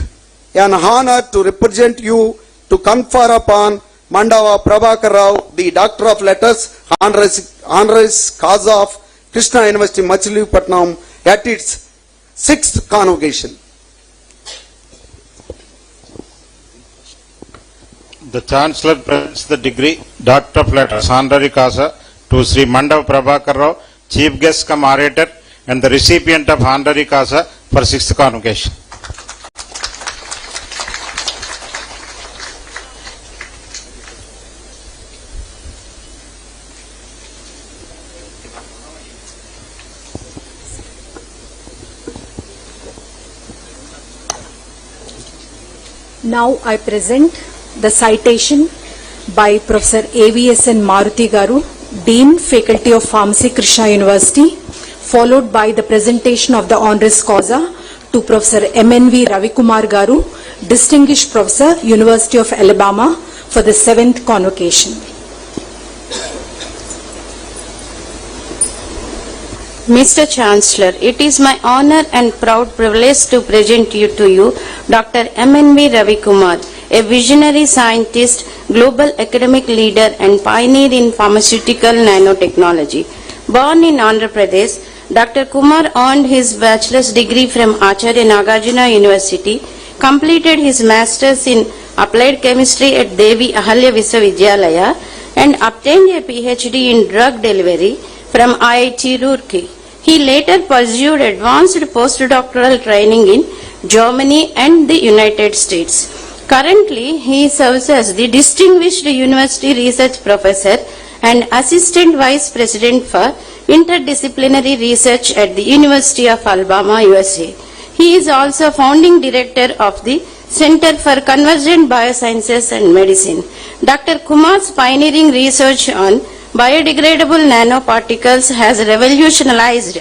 an honor to represent you to confer upon Mandava Prabhakar Rao, the Doctor of Letters, honoris causa of Krishna University, Machilipatnam, at its 6th convocation. The Chancellor presents the degree Doctor of Letters, honoris causa, to Sri Mandava Prabhakar Rao, Chief Guest cum Orator, and the recipient of honoris causa for 6th convocation. Now I present the citation by Professor AVSN Maruti Garu, Dean, Faculty of Pharmacy, Krishna University, followed by the presentation of the honoris causa to Professor MNV Ravikumar Garu, Distinguished Professor, University of Alabama, for the 7th convocation. Mr. Chancellor, it is my honor and proud privilege to present to you Dr. MNV Ravikumar, a visionary scientist, global academic leader and pioneer in pharmaceutical nanotechnology. Born in Andhra Pradesh, Dr. Kumar earned his bachelor's degree from Acharya Nagarjuna University, completed his master's in applied chemistry at Devi Ahalya Viswavidyalaya and obtained a PhD in drug delivery from IIT Roorkee. He later pursued advanced postdoctoral training in Germany and the United States. Currently, he serves as the Distinguished University Research Professor and Assistant Vice President for Interdisciplinary Research at the University of Alabama, USA. He is also founding director of the Center for Convergent Biosciences and Medicine. Dr. Kumar's pioneering research on biodegradable nanoparticles has revolutionized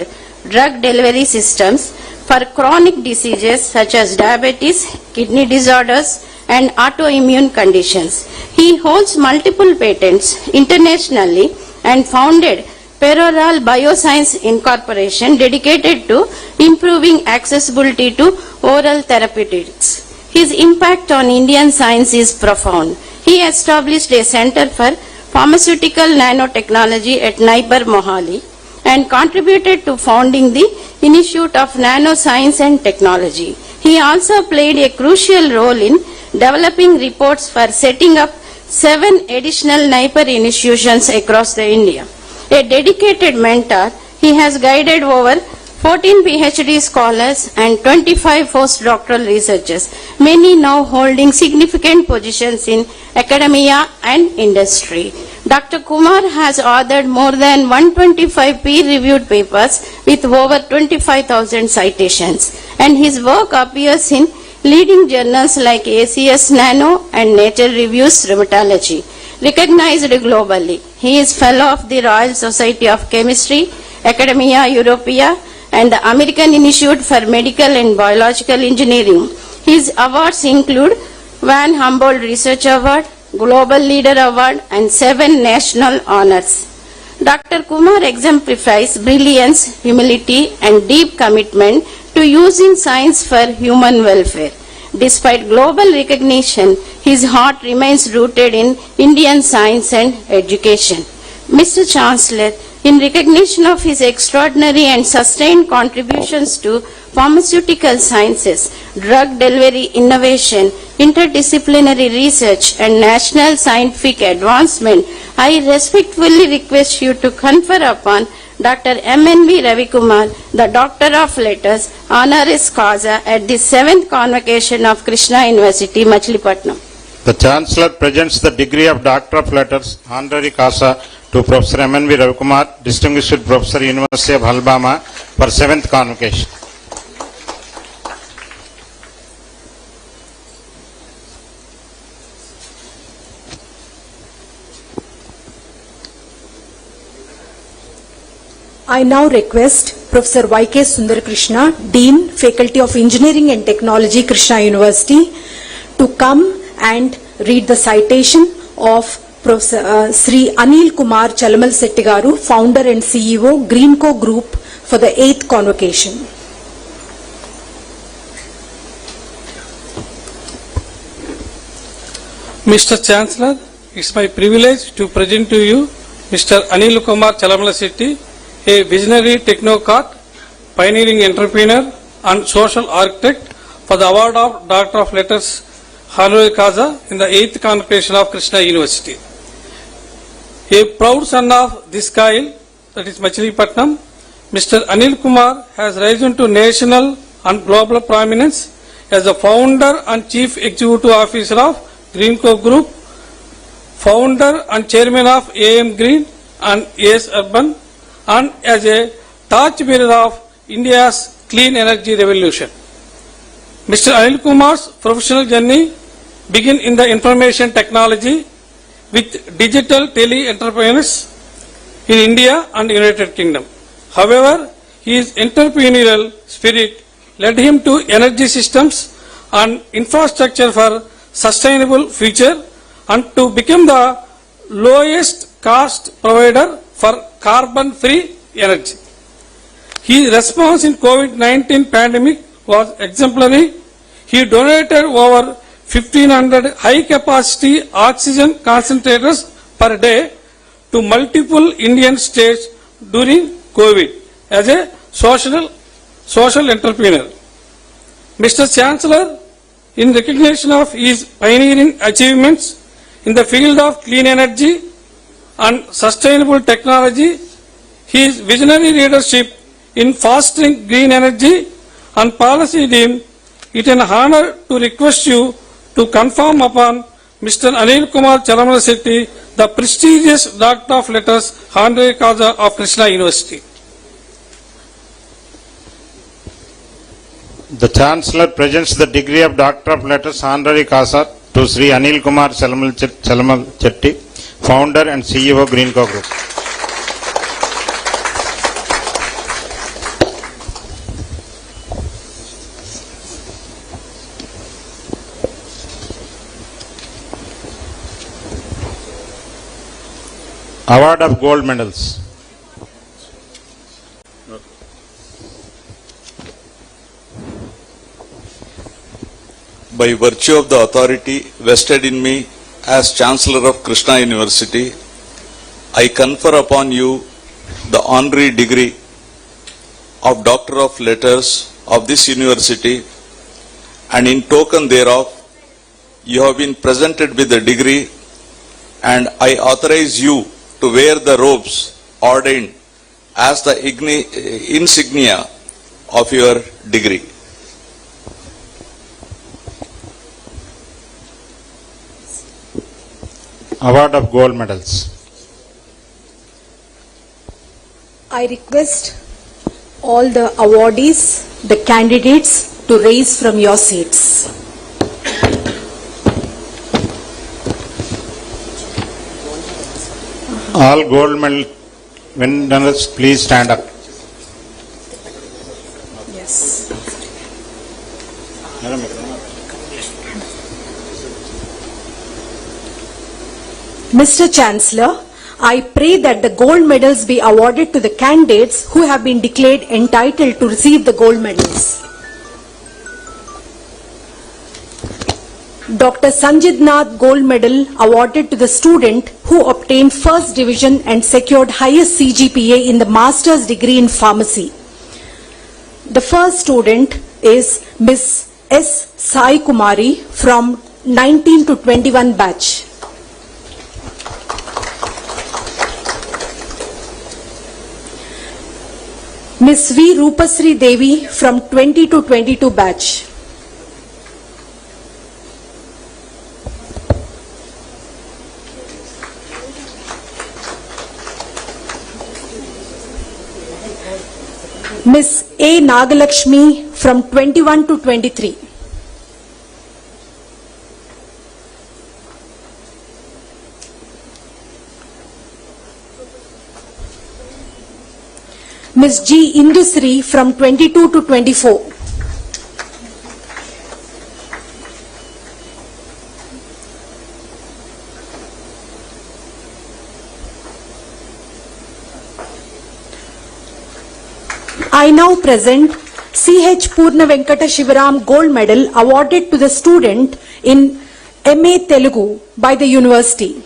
drug delivery systems for chronic diseases such as diabetes, kidney disorders, and autoimmune conditions. He holds multiple patents internationally and founded Peroral Bioscience Incorporation, dedicated to improving accessibility to oral therapeutics. His impact on Indian science is profound. He established a Center for Pharmaceutical Nanotechnology at Naipur, Mohali, and contributed to founding the Institute of Nanoscience and Technology. He also played a crucial role in developing reports for setting up 7 additional Naipur institutions across India. A dedicated mentor, he has guided over 14 PhD scholars and 25 postdoctoral researchers, many now holding significant positions in academia and industry. Dr. Kumar has authored more than 125 peer-reviewed papers with over 25,000 citations, and his work appears in leading journals like ACS Nano and Nature Reviews Rheumatology, recognized globally. He is Fellow of the Royal Society of Chemistry, Academia Europaea, and the American Institute for Medical and Biological Engineering. His awards include Van Humboldt Research Award, Global Leader Award, and 7 national honors. Dr. Kumar exemplifies brilliance, humility, and deep commitment to using science for human welfare. Despite global recognition, his heart remains rooted in Indian science and education. Mr. Chancellor, in recognition of his extraordinary and sustained contributions to pharmaceutical sciences, drug delivery innovation, interdisciplinary research, and national scientific advancement, I respectfully request you to confer upon Dr. M.N.V. Ravikumar, the Doctor of Letters, honoris causa at the 7th Convocation of Krishna University, Machilipatnam. The Chancellor presents the degree of Doctor of Letters, honorary causa, to Professor M.N.V. Ravikumar, Distinguished Professor, University of Alabama, for 7th Convocation. I now request Professor Y.K. Sundar Krishna, Dean, Faculty of Engineering and Technology, Krishna University, to come and read the citation of Professor Sri Anil Kumar Chalamal Setti Garu, Founder and CEO, Greenco Group, for the 8th Convocation. Mr. Chancellor, it's my privilege to present to you Mr. Anil Kumar Chalamal Setti, a visionary technocrat, pioneering entrepreneur and social architect, for the award of Doctor of Letters honoris causa in the 8th Convocation of Krishna University. A proud son of this soil, that is Machilipatnam, Mr. Anil Kumar has risen to national and global prominence as the founder and chief executive officer of Greenco Group, founder and chairman of AM Green and AS Urban, and as a torchbearer of India's clean energy revolution. Mr. Anil Kumar's professional journey began in the information technology with digital tele-entrepreneurs in India and United Kingdom. However, his entrepreneurial spirit led him to energy systems and infrastructure for sustainable future and to become the lowest cost provider for carbon-free energy. His response in COVID-19 pandemic was exemplary. He donated over 1,500 high-capacity oxygen concentrators per day to multiple Indian states during COVID as a social entrepreneur. Mr. Chancellor, in recognition of his pioneering achievements in the field of clean energy and sustainable technology, his visionary leadership in fostering green energy and policy deemed it an honor to request you to confirm upon Mr. Anil Kumar Chalamal Setti the prestigious Doctor of Letters honoris causa of Krishna University. The Chancellor presents the degree of Doctor of Letters honorary causa to Sri Anil Kumar Chalamal Setti, founder and CEO of Greenco Group. Award of gold medals. By virtue of the authority vested in me as Chancellor of Krishna University, I confer upon you the honorary degree of Doctor of Letters of this university, and in token thereof, you have been presented with the degree, and I authorize you to wear the robes ordained as the insignia of your degree? Award of gold medals. I request all the awardees, the candidates, to rise from your seats. All gold medal winners, please stand up. Yes. Mr. Chancellor, I pray that the gold medals be awarded to the candidates who have been declared entitled to receive the gold medals. Dr. Sanjit Nath Gold Medal awarded to the student who obtained first division and secured highest CGPA in the master's degree in pharmacy. The first student is Miss S. Sai Kumari from 19 to 21 batch. Miss V. Rupasri Devi from 20 to 22 batch. Miss A. Nagalakshmi from 21 to 23. Miss G. Indusri from 22 to 24. I now present C.H. Purna Venkata Shivaram Gold Medal awarded to the student in MA Telugu by the university.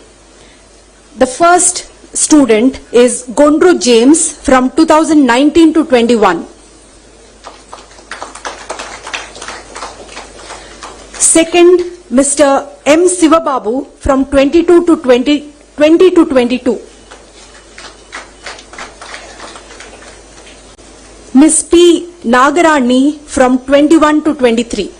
The first student is Gondru James from 2019 to 21. Second, Mr. M. Sivababu from 20 to 22. Miss P. Nagarani from 21 to 23.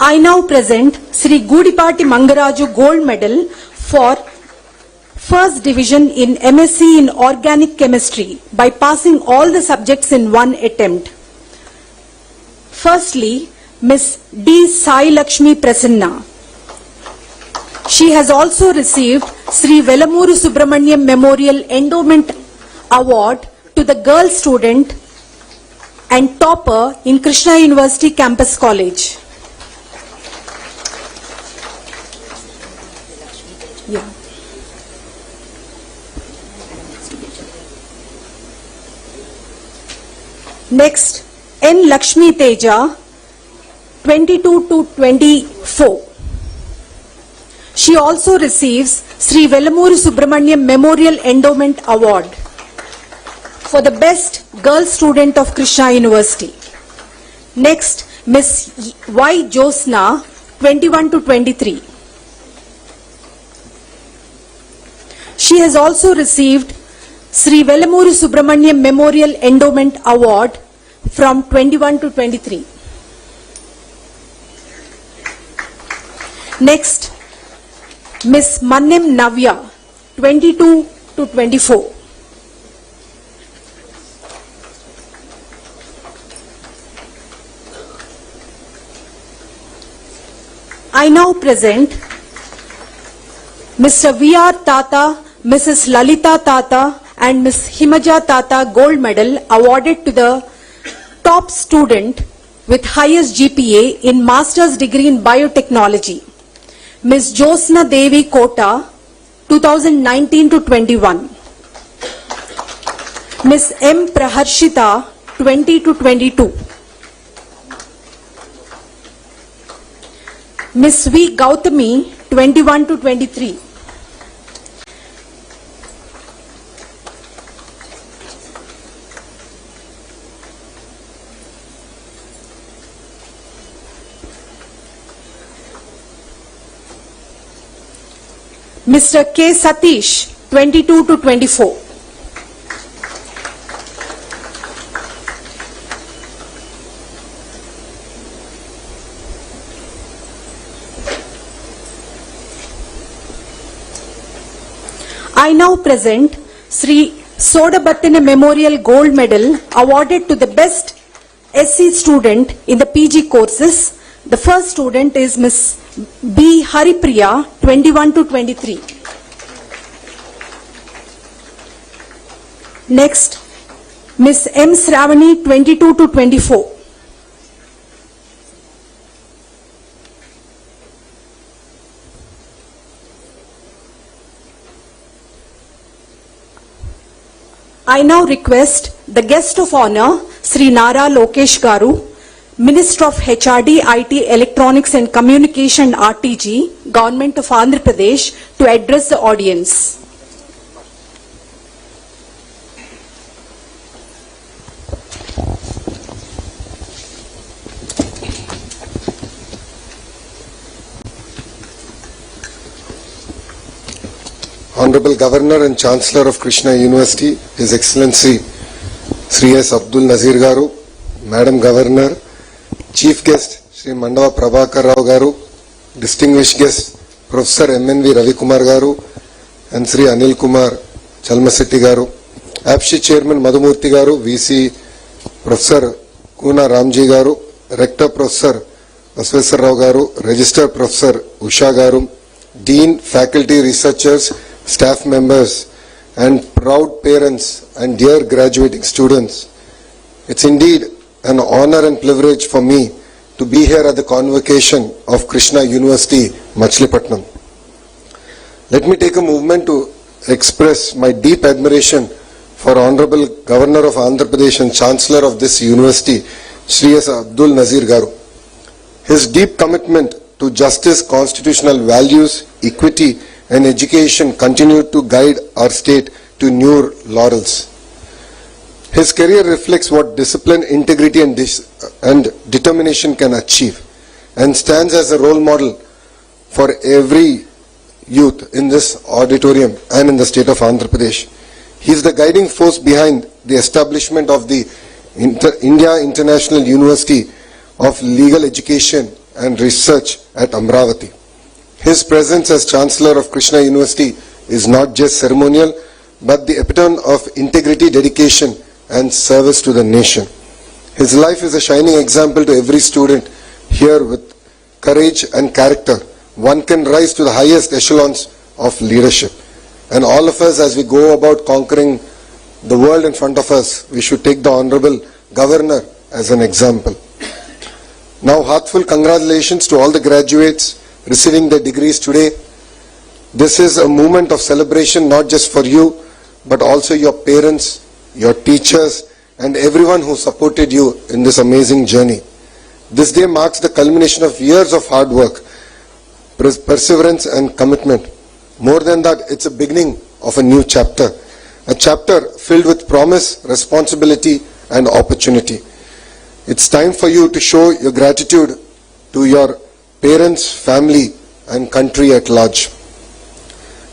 I now present Sri Gudipati Mangaraju Gold Medal for first division in MSc in Organic Chemistry by passing all the subjects in one attempt. Firstly, Miss D. Sai Lakshmi Prasanna. She has also received Sri Velamuru Subramaniam Memorial Endowment Award to the girl student and topper in Krishna University Campus College. Yeah. Next, N. Lakshmi Teja, 22 to 24. She also receives Sri Velamuru Subramaniam Memorial Endowment Award for the best girl student of Krishna University. Next, Miss Y. Josna, 21 to 23. She has also received Sri Velamuru Subramaniam Memorial Endowment Award from 21 to 23. Next, Miss Mannim Navya, 22 to 24. I now present Mr. V.R. Tata, Mrs. Lalita Tata and Miss Himaja Tata Gold Medal awarded to the top student with highest GPA in Master's degree in Biotechnology. Miss Josna Devi Kota, 2019 to 21. Miss M. Praharshita, 20 to 22. Miss V. Gautami, 21 to 23. Mr. K. Satish, 22 to 24. I now present Sri Sodabattana Memorial Gold Medal awarded to the best SC student in the PG courses. The first student is Miss B. Haripriya, 21 to 23. Next, Miss M. Sravani, 22 to 24. I now request the guest of honor, Sri Nara Lokesh Garu, Minister of HRD, IT, Electronics and Communication RTG, Government of Andhra Pradesh, to address the audience. Honorable Governor and Chancellor of Krishna University, His Excellency Sri S. Abdul Nazir Garu, Madam Governor, Chief Guest Sri Mandava Prabhakar Rao Garu, Distinguished Guest Professor MNV Ravi Kumar Garu and Sri Anil Kumar Chalmaseti Garu, APSHI Chairman Madhumurthy Garu, VC Professor Kuna Ramji Garu, Rector Professor Basveswar Rao Garu, Register Professor Usha Garu, Dean, Faculty, Researchers, staff members and proud parents and dear graduating students. It's indeed an honor and privilege for me to be here at the convocation of Krishna University, Machilipatnam. Let me take a moment to express my deep admiration for Honorable Governor of Andhra Pradesh and Chancellor of this university, Sri S. Abdul Nazir Garu. His deep commitment to justice, constitutional values, equity and education continued to guide our state to new laurels. His career reflects what discipline, integrity and determination can achieve and stands as a role model for every youth in this auditorium and in the state of Andhra Pradesh. He is the guiding force behind the establishment of the India International University of Legal Education and Research at Amravati. His presence as Chancellor of Krishna University is not just ceremonial, but the epitome of integrity, dedication and service to the nation. His life is a shining example to every student here. With courage and character, one can rise to the highest echelons of leadership. And all of us, as we go about conquering the world in front of us, we should take the Honorable Governor as an example. Now, heartfelt congratulations to all the graduates receiving their degrees today. This is a moment of celebration not just for you, but also your parents, your teachers, and everyone who supported you in this amazing journey. This day marks the culmination of years of hard work, perseverance and commitment. More than that, it's a beginning of a new chapter. A chapter filled with promise, responsibility and opportunity. It's time for you to show your gratitude to your parents, family and country at large.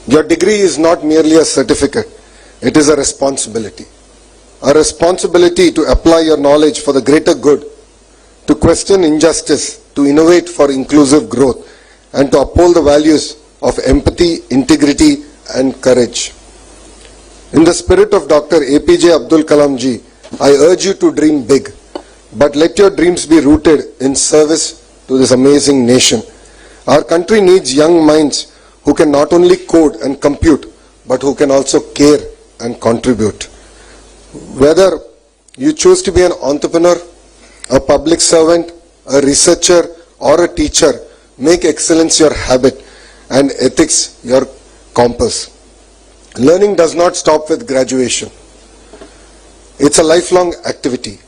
Your degree is not merely a certificate, it is a responsibility. A responsibility to apply your knowledge for the greater good, to question injustice, to innovate for inclusive growth, and to uphold the values of empathy, integrity, and courage. In the spirit of Dr. APJ Abdul Kalam ji, I urge you to dream big, but let your dreams be rooted in service to this amazing nation. Our country needs young minds who can not only code and compute, but who can also care and contribute. Whether you choose to be an entrepreneur, a public servant, a researcher, or a teacher, make excellence your habit and ethics your compass. Learning does not stop with graduation. It's a lifelong activity.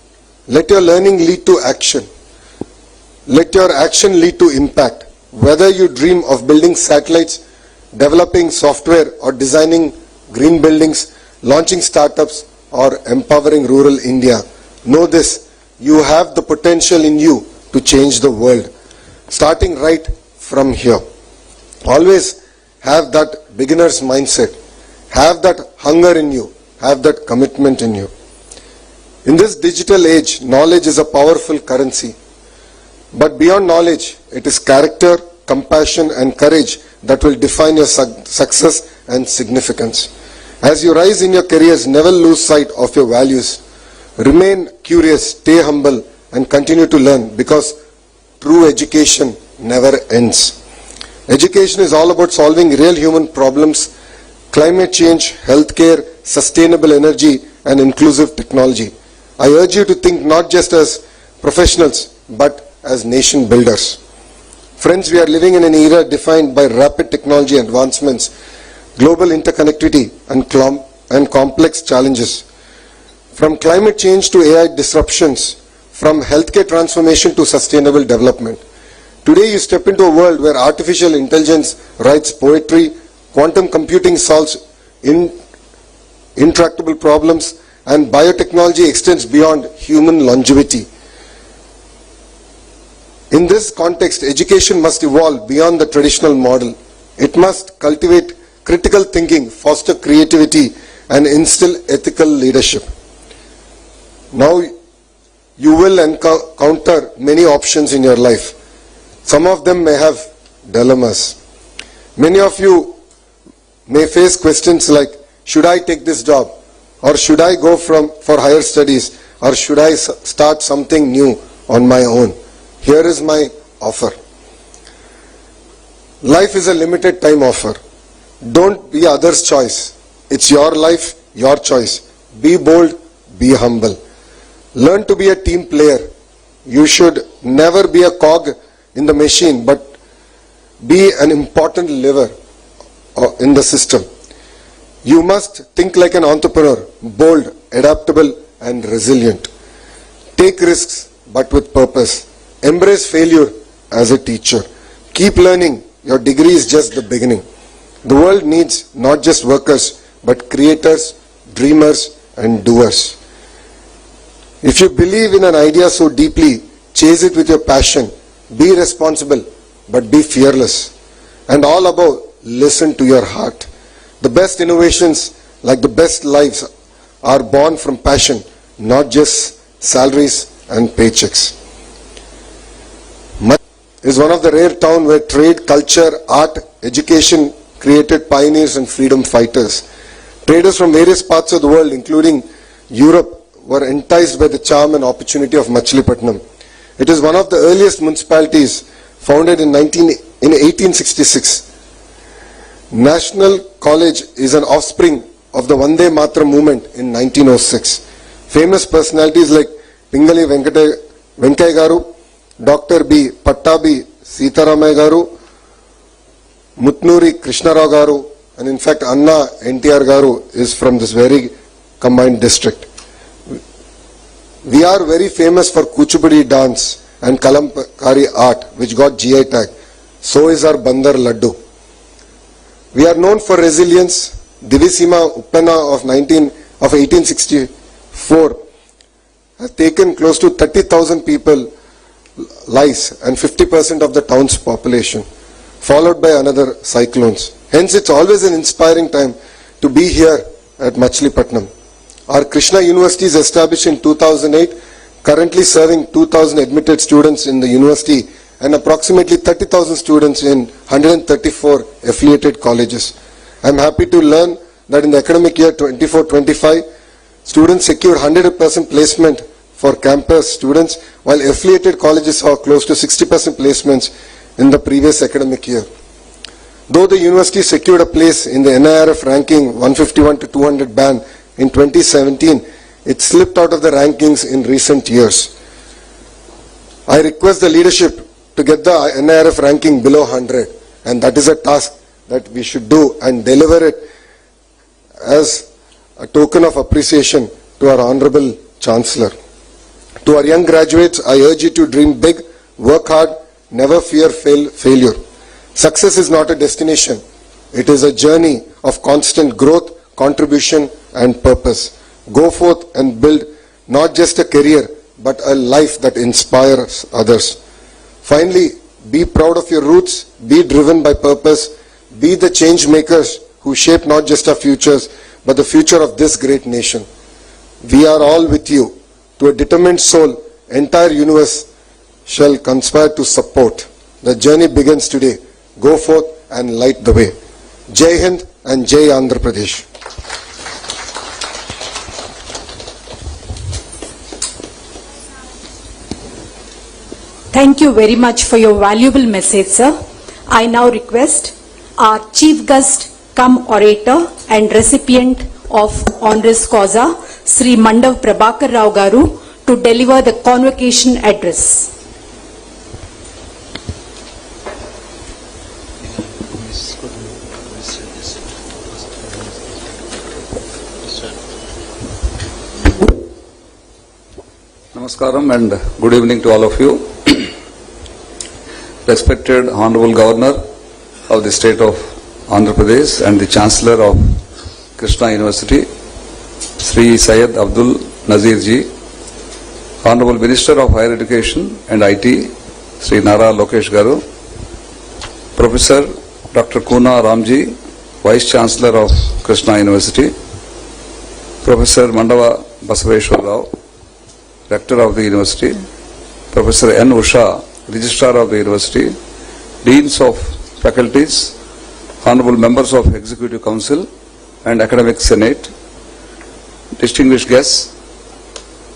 Let your learning lead to action. Let your action lead to impact. Whether you dream of building satellites, developing software, or designing green buildings, launching startups, or empowering rural India, know this: you have the potential in you to change the world, starting right from here. Always have that beginner's mindset, have that hunger in you, have that commitment in you. In this digital age, knowledge is a powerful currency. But beyond knowledge, it is character, compassion and courage that will define your success and significance. As you rise in your careers, never lose sight of your values. Remain curious, stay humble and continue to learn, because true education never ends. Education is all about solving real human problems, climate change, healthcare, sustainable energy and inclusive technology. I urge you to think not just as professionals, but as nation builders. Friends, we are living in an era defined by rapid technology advancements, global interconnectivity and complex challenges. From climate change to AI disruptions, from healthcare transformation to sustainable development. Today you step into a world where artificial intelligence writes poetry, quantum computing solves intractable problems, and biotechnology extends beyond human longevity. In this context, education must evolve beyond the traditional model. It must cultivate critical thinking, foster creativity, and instill ethical leadership. Now, you will encounter many options in your life. Some of them may have dilemmas. Many of you may face questions like, should I take this job? Or should I go for higher studies? Or should I start something new on my own? Here is my offer. Life is a limited time offer. Don't be others' choice. It's your life, your choice. Be bold, be humble. Learn to be a team player. You should never be a cog in the machine, but be an important lever in the system. You must think like an entrepreneur, bold, adaptable and resilient. Take risks, but with purpose. Embrace failure as a teacher. Keep learning. Your degree is just the beginning. The world needs not just workers, but creators, dreamers and doers. If you believe in an idea so deeply, chase it with your passion. Be responsible, but be fearless. And all above, listen to your heart. The best innovations, like the best lives, are born from passion, not just salaries and paychecks. Is one of the rare towns where trade, culture, art, education created pioneers and freedom fighters. Traders from various parts of the world, including Europe, were enticed by the charm and opportunity of Machilipatnam. It is one of the earliest municipalities, founded in 1866. National College is an offspring of the Vande Mataram movement in 1906. Famous personalities like Pingali Venkaya Garu, Dr. B. Pattabi Sitaramaya Garu, Mutnuri Krishnarao Garu, and in fact Anna NTR Garu is from this very combined district. We are very famous for Kuchipudi dance and Kalampkari art, which got GI tag. So is our Bandar Laddu. We are known for resilience. Divisima Uppena of 1864 has taken close to 30,000 people lives and 50% of the town's population, followed by another cyclones. Hence, it's always an inspiring time to be here at Machilipatnam. Our Krishna University is established in 2008, currently serving 2,000 admitted students in the university and approximately 30,000 students in 134 affiliated colleges. I am happy to learn that in the academic year 24-25, students secured 100% placement for campus students, while affiliated colleges saw close to 60% placements in the previous academic year. Though the university secured a place in the NIRF ranking 151 to 200 band in 2017, it slipped out of the rankings in recent years. I request the leadership to get the NIRF ranking below 100, and that is a task that we should do and deliver it as a token of appreciation to our Honorable Chancellor. To our young graduates, I urge you to dream big, work hard, never fear failure. Success is not a destination. It is a journey of constant growth, contribution and purpose. Go forth and build not just a career, but a life that inspires others. Finally, be proud of your roots, be driven by purpose, be the change makers who shape not just our futures, but the future of this great nation. We are all with you. To a determined soul, entire universe shall conspire to support. The journey begins today. Go forth and light the way. Jai Hind and Jai Andhra Pradesh. Thank you very much for your valuable message, sir. I now request our chief guest cum orator and recipient of honoris causa, Sri Mandav Prabhakar Rao Garu, to deliver the convocation address. Namaskaram and good evening to all of you. Respected Honorable Governor of the State of Andhra Pradesh and the Chancellor of Krishna University, Sri Syed Abdul Nazir Ji, Honorable Minister of Higher Education and IT, Sri Nara Lokesh Garu, Professor Dr. Kuna Ramji, Vice Chancellor of Krishna University, Professor Mandava Basaveshwar Rao, Rector of the University, Professor N. Usha, Registrar of the University, Deans of Faculties, Honorable Members of Executive Council and Academic Senate, distinguished guests,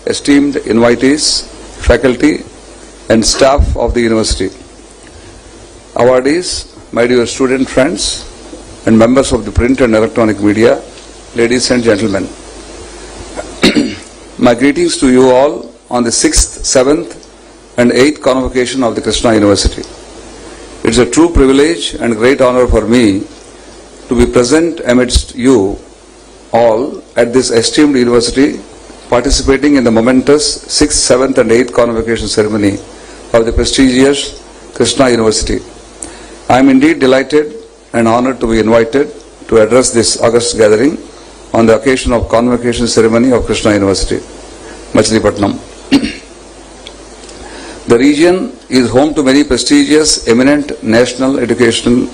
esteemed invitees, faculty and staff of the University, awardees, my dear student friends and members of the print and electronic media, ladies and gentlemen. My greetings to you all on the 6th, 7th and 8th convocation of the Krishna University. It's a true privilege and great honor for me to be present amidst you all at this esteemed university, participating in the momentous 6th, 7th and 8th convocation ceremony of the prestigious Krishna University. I am indeed delighted and honored to be invited to address this august gathering on the occasion of convocation ceremony of Krishna University, Machilipatnam. The region is home to many prestigious, eminent national educational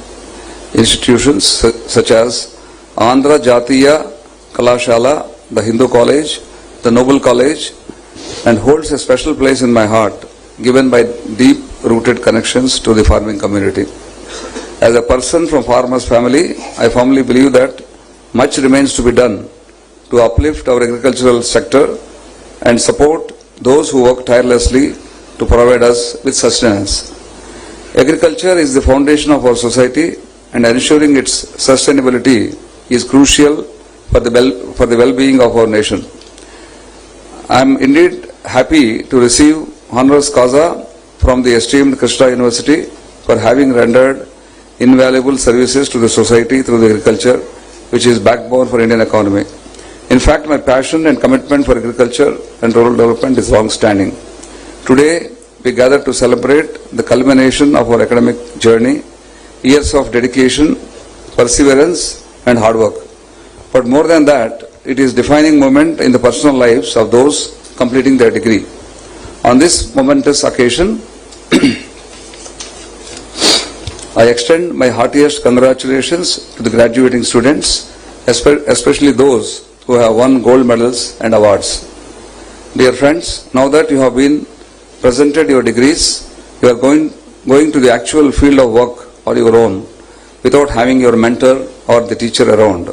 institutions such as Andhra Jatiya Kalashala, the Hindu College, the Noble College, and holds a special place in my heart, given by deep-rooted connections to the farming community. As a person from farmers' family, I firmly believe that much remains to be done to uplift our agricultural sector and support those who work tirelessly to provide us with sustenance. Agriculture is the foundation of our society, and ensuring its sustainability is crucial for the well-being of our nation. I am indeed happy to receive honoris causa from the esteemed Krishna University for having rendered invaluable services to the society through the agriculture, which is backbone for Indian economy. In fact, my passion and commitment for agriculture and rural development is long-standing. Today, we gather to celebrate the culmination of our academic journey, years of dedication, perseverance and hard work. But more than that, it is a defining moment in the personal lives of those completing their degree. On this momentous occasion, I extend my heartiest congratulations to the graduating students, especially those who have won gold medals and awards. Dear friends, now that you have been presented your degrees, you are going to the actual field of work on your own without having your mentor or the teacher around.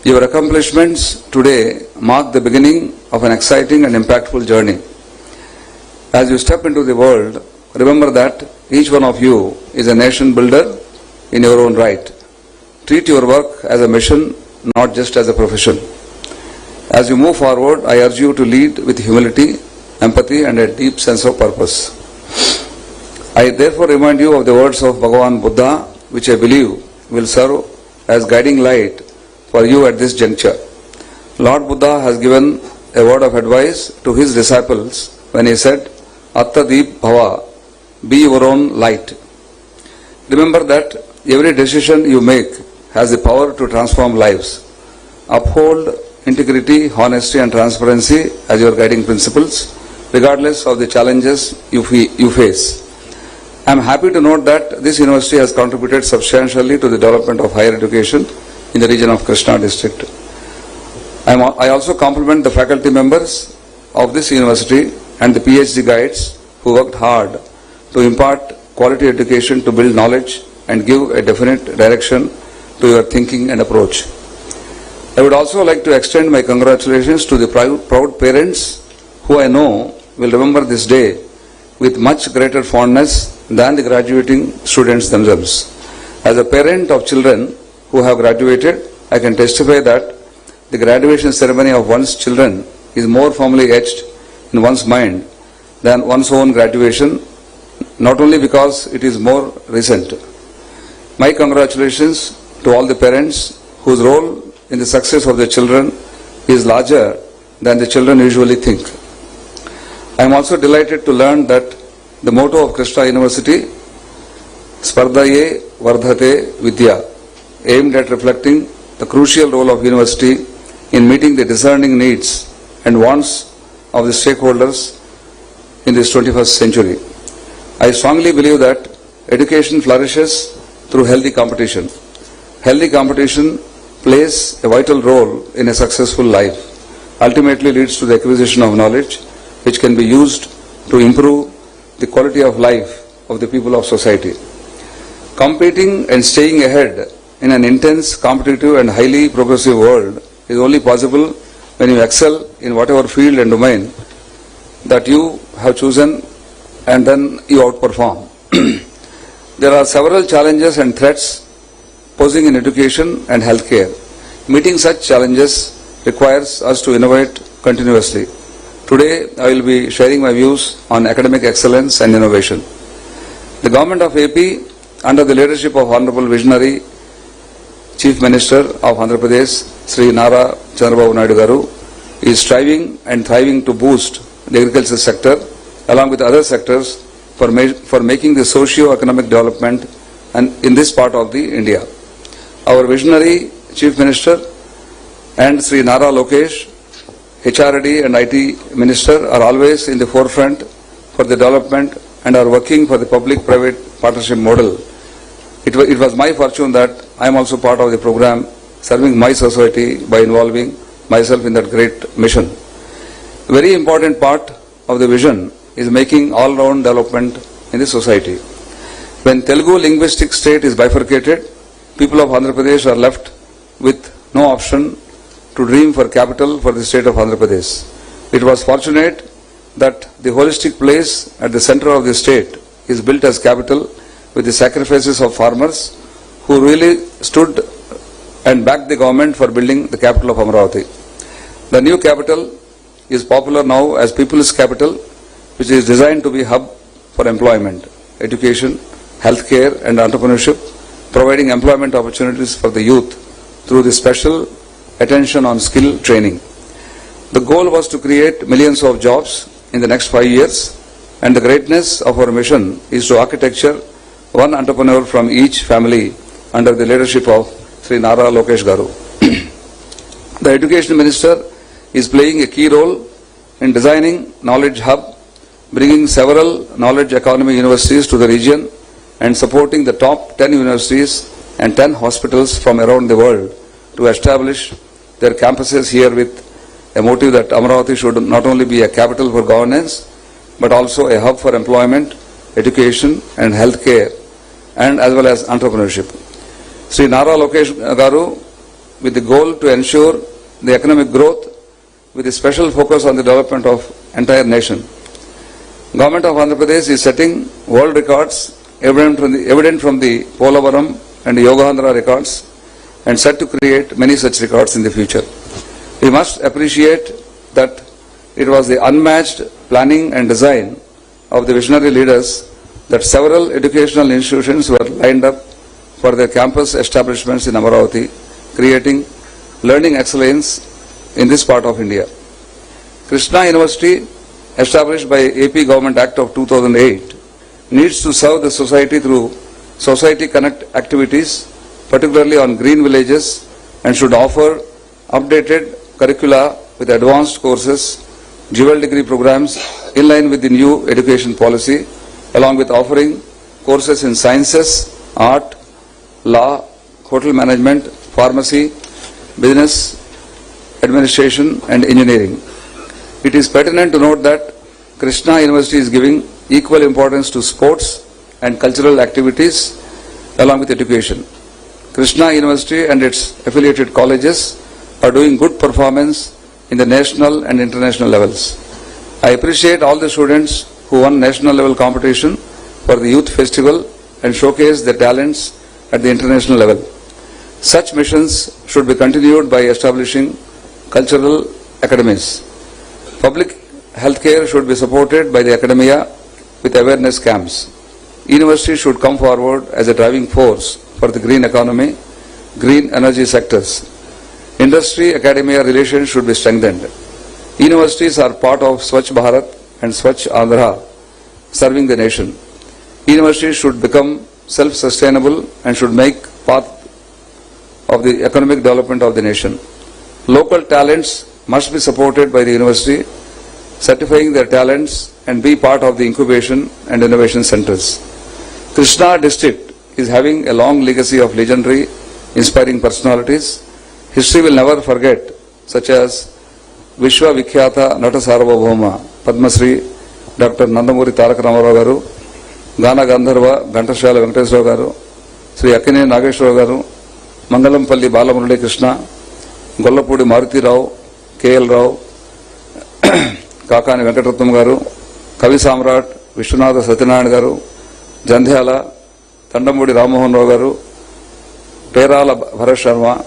Your accomplishments today mark the beginning of an exciting and impactful journey. As you step into the world, remember that each one of you is a nation builder in your own right. Treat your work as a mission, not just as a profession. As you move forward, I urge you to lead with humility, empathy and a deep sense of purpose. I therefore remind you of the words of Bhagavan Buddha, which I believe will serve as guiding light for you at this juncture. Lord Buddha has given a word of advice to his disciples when he said, Atta Deep Bhava, be your own light. Remember that every decision you make has the power to transform lives. Uphold integrity, honesty and transparency as your guiding principles, regardless of the challenges you face. I am happy to note that this university has contributed substantially to the development of higher education in the region of Krishna district. I also compliment the faculty members of this university and the PhD guides who worked hard to impart quality education to build knowledge and give a definite direction to your thinking and approach. I would also like to extend my congratulations to the proud parents who I know will remember this day with much greater fondness than the graduating students themselves. As a parent of children who have graduated, I can testify that the graduation ceremony of one's children is more firmly etched in one's mind than one's own graduation, not only because it is more recent. My congratulations to all the parents whose role in the success of their children is larger than the children usually think. I am also delighted to learn that the motto of Krishna University, Spardhaye Vardhate Vidya, aimed at reflecting the crucial role of university in meeting the discerning needs and wants of the stakeholders in this 21st century. I strongly believe that education flourishes through healthy competition. Healthy competition plays a vital role in a successful life, ultimately leads to the acquisition of knowledge which can be used to improve the quality of life of the people of society. Competing and staying ahead in an intense, competitive and highly progressive world is only possible when you excel in whatever field and domain that you have chosen and then you outperform. There are several challenges and threats posing in education and healthcare. Meeting such challenges requires us to innovate continuously. Today, I will be sharing my views on academic excellence and innovation. The government of AP, under the leadership of Honorable Visionary Chief Minister of Andhra Pradesh, Sri Nara Chandrababu Naidu Garu, is striving and thriving to boost the agriculture sector along with other sectors for making the socio-economic development and in this part of the India. Our visionary Chief Minister and Sri Nara Lokesh, HRD and IT Minister are always in the forefront for the development and are working for the public-private partnership model. It was my fortune that I am also part of the program serving my society by involving myself in that great mission. A very important part of the vision is making all-round development in the society. When Telugu linguistic state is bifurcated, people of Andhra Pradesh are left with no option to dream for capital for the state of Andhra Pradesh. It was fortunate that the holistic place at the center of the state is built as capital with the sacrifices of farmers who really stood and backed the government for building the capital of Amravati. The new capital is popular now as People's Capital, which is designed to be a hub for employment, education, healthcare and entrepreneurship, providing employment opportunities for the youth through the special attention on skill training. The goal was to create millions of jobs in the next 5 years, and the greatness of our mission is to architecture one entrepreneur from each family under the leadership of Sri Nara Lokesh Garu. The Education Minister is playing a key role in designing Knowledge Hub, bringing several knowledge economy universities to the region and supporting the top 10 universities and 10 hospitals from around the world to establish their campuses here with a motive that Amravati should not only be a capital for governance but also a hub for employment, education and healthcare and as well as entrepreneurship. Sri Nara Lokesh Garu, with the goal to ensure the economic growth with a special focus on the development of entire nation. Government of Andhra Pradesh is setting world records evident from the Polavaram and Yogahandhra records and set to create many such records in the future. We must appreciate that it was the unmatched planning and design of the visionary leaders that several educational institutions were lined up for their campus establishments in Amravati, creating learning excellence in this part of India. Krishna University, established by AP Government Act of 2008, needs to serve the society through Society Connect activities, particularly on green villages, and should offer updated curricula with advanced courses, dual degree programs in line with the new education policy, along with offering courses in sciences, art, law, hotel management, pharmacy, business, administration and engineering. It is pertinent to note that Krishna University is giving equal importance to sports and cultural activities along with education. Krishna University and its affiliated colleges are doing good performance in the national and international levels. I appreciate all the students who won national level competition for the youth festival and showcased their talents at the international level. Such missions should be continued by establishing cultural academies. Public healthcare should be supported by the academia with awareness camps. University should come forward as a driving force for the green economy, green energy sectors. Industry-academia relations should be strengthened. Universities are part of Swachh Bharat and Swachh Andhra, serving the nation. Universities should become self-sustainable and should make path of the economic development of the nation. Local talents must be supported by the university, certifying their talents and be part of the incubation and innovation centers. Krishna district is having a long legacy of legendary, inspiring personalities. History will never forget, such as Vishwa Vikhyata Nata Sarvabhauma, Padma Shri, Dr. Nandamuri Tarak Ramarao Garu, Gana Gandharva, Ghantashala Venkateswara Garu, Sri Akine Nageshwara Garu, Mangalampalli Balamurali Krishna, Gollapudi Maruti Rao, K.L. Rao, Kakani Venkatratnam Garu, Kavi Samrat, Vishwanatha Satyanarayana Garu, Jandhyala, Tandamudi Ramohan Rao Garu, Perala Bharat Sharma,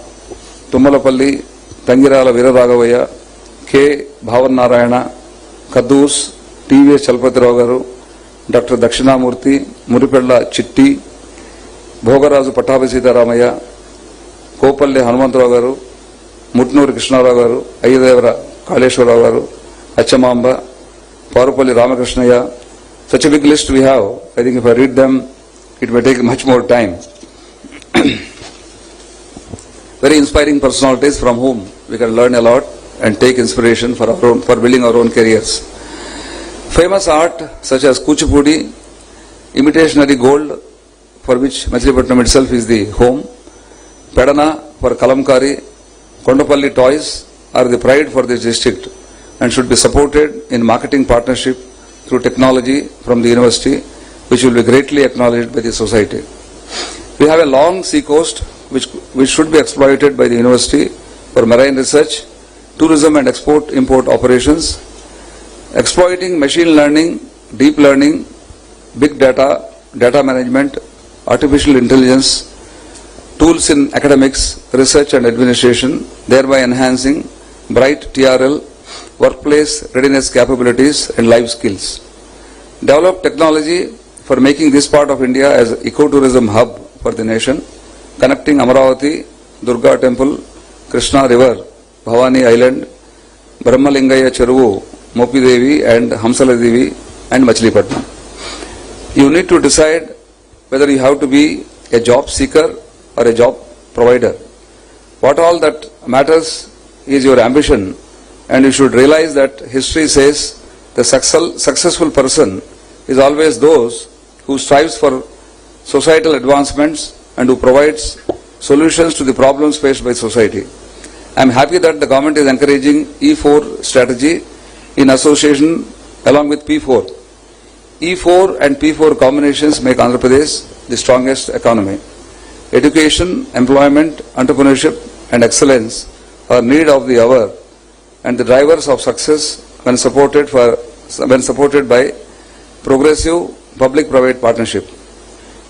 Tummalapalli, Tangirala Veeraraghavaya, K. Bhavan Narayana, Kadus, T.V.S. Chalpati Rao Garu, Dr. Dakshinamurti, Muripella Chitti, Bhogarazu Pattabi Sitaramaya, Kopalli Hanumantarao Garu, Mutnuri Krishnarao Garu, Ayyadevara Kaleshwarao Garu, Achamamba, Parupalli Ramakrishnaya. Such a big list we have. I think if I read them, it may take much more time. Very inspiring personalities from whom we can learn a lot and take inspiration for building our own careers. Famous art such as Kuchipudi, imitationary gold, for which Machilipatnam itself is the home, Pedana for Kalamkari, Kondapalli toys are the pride for this district and should be supported in marketing partnership through technology from the university, which will be greatly acknowledged by the society. We have a long sea coast which should be exploited by the university for marine research, tourism and export-import operations, exploiting machine learning, deep learning, big data, data management, artificial intelligence, tools in academics, research and administration, thereby enhancing bright TRL, workplace readiness capabilities and life skills. Develop technology for making this part of India as an ecotourism hub for the nation, connecting Amaravati, Durga Temple, Krishna River, Bhavani Island, Brahmalingaya Cheruvu, Mopi Devi and Hamsala Devi and Machilipatnam. You need to decide whether you have to be a job seeker or a job provider. What all that matters is your ambition, and you should realize that history says the successful person is always those who strives for societal advancements and who provides solutions to the problems faced by society. I am happy that the government is encouraging E4 strategy in association along with P4. E4 and P4 combinations make Andhra Pradesh the strongest economy. Education, employment, entrepreneurship and excellence are need of the hour and the drivers of success when supported by progressive public-private partnership.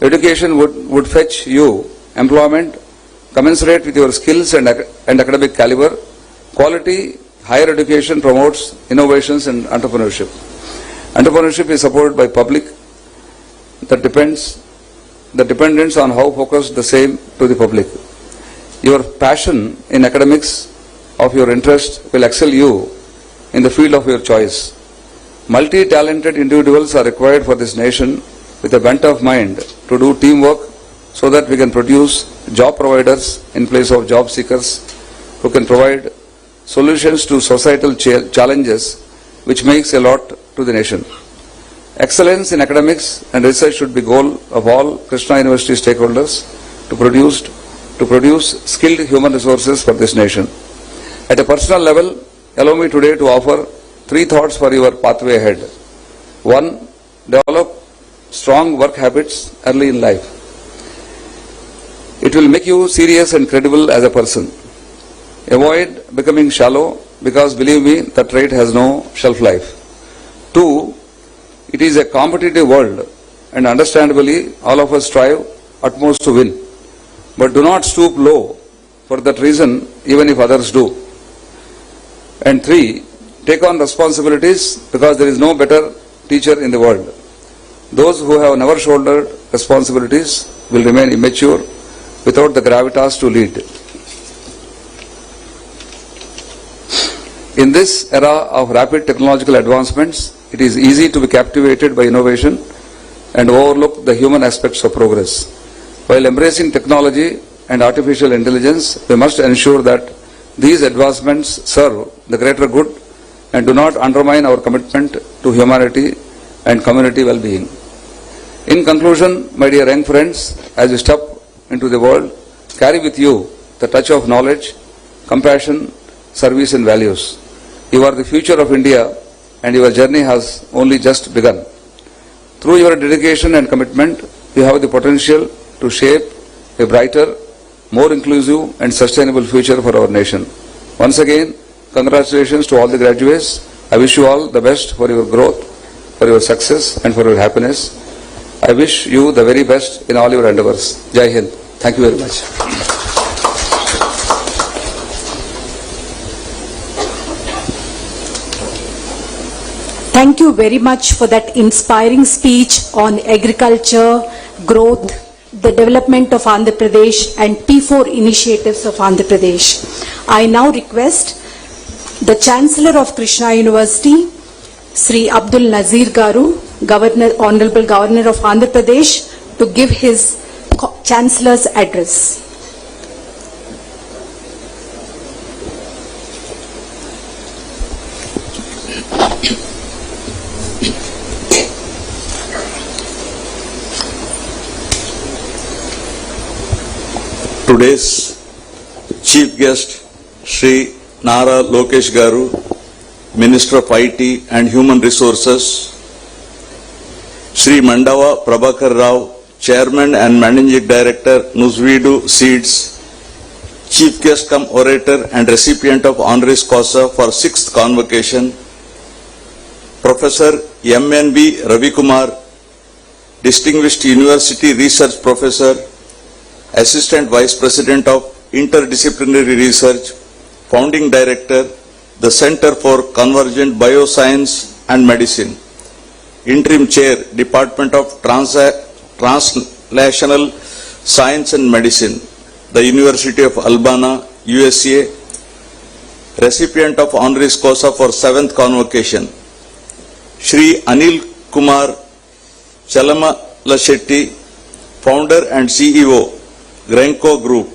Education would fetch you employment commensurate with your skills and academic caliber. Quality higher education promotes innovations and entrepreneurship. Entrepreneurship is supported by public. The dependence on how focused the same to the public. Your passion in academics of your interest will excel you in the field of your choice. Multi-talented individuals are required for this nation with a bent of mind to do teamwork so that we can produce job providers in place of job seekers who can provide solutions to societal challenges which makes a lot to the nation. Excellence in academics and research should be goal of all Krishna University stakeholders to produce skilled human resources for this nation. At a personal level, allow me today to offer 3 thoughts for your pathway ahead. 1. Develop strong work habits early in life. It will make you serious and credible as a person. Avoid becoming shallow, because believe me, that trait has no shelf life. 2. It is a competitive world, and understandably all of us strive utmost to win. But do not stoop low for that reason, even if others do. And 3. Take on responsibilities, because there is no better teacher in the world. Those who have never shouldered responsibilities will remain immature without the gravitas to lead. In this era of rapid technological advancements, it is easy to be captivated by innovation and overlook the human aspects of progress. While embracing technology and artificial intelligence, we must ensure that these advancements serve the greater good and do not undermine our commitment to humanity and community well-being. In conclusion, my dear young friends, as you step into the world, carry with you the touch of knowledge, compassion, service and values. You are the future of India, and your journey has only just begun. Through your dedication and commitment, you have the potential to shape a brighter, more inclusive and sustainable future for our nation. Once again, congratulations to all the graduates. I wish you all the best for your growth, for your success and for your happiness. I wish you the very best in all your endeavors. Jai Hind. Thank you very much. Thank you very much for that inspiring speech on agriculture, growth, the development of Andhra Pradesh and P4 initiatives of Andhra Pradesh. I now request the Chancellor of Krishna University, Sri Abdul Nazir Garu, Honorable Governor of Andhra Pradesh, to give his Chancellor's address. Today's chief guest, Sri Nara Lokesh Garu, Minister of IT and Human Resources, Sri Mandava Prabhakar Rao, Chairman and Managing Director, Nuzvidu Seeds, Chief Guest cum Orator and Recipient of Honoris Causa for 6th Convocation, Professor MNB Ravikumar, Distinguished University Research Professor, Assistant Vice President of Interdisciplinary Research, Founding Director, the Center for Convergent Bioscience and Medicine, Interim Chair, Department of Translational Science and Medicine, the University of Albana, USA, Recipient of Honoris Causa for 7th Convocation, Shri Anil Kumar Chalamala-Shetty, Founder and CEO, Grenco Group,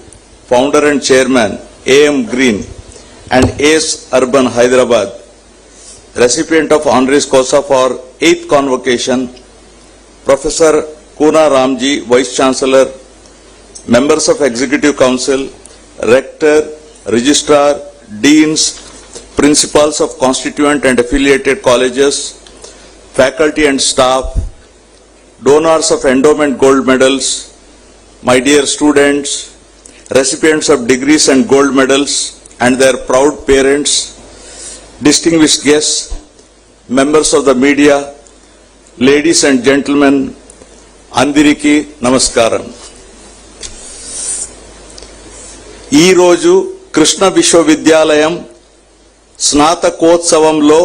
Founder and Chairman, AM Green and ACE Urban Hyderabad, Recipient of Honoris Causa for 8th Convocation, Professor Kuna Ramji, Vice Chancellor, Members of Executive Council, Rector, Registrar, Deans, Principals of Constituent and Affiliated Colleges, Faculty and Staff, Donors of Endowment Gold Medals, my dear students, recipients of degrees and gold medals and their proud parents, distinguished guests, members of the media, ladies and gentlemen, Andiriki Namaskaram. ఈ రోజు కృష్ణ విశ్వవిద్యాలయం స్నాతకోత్సవంలో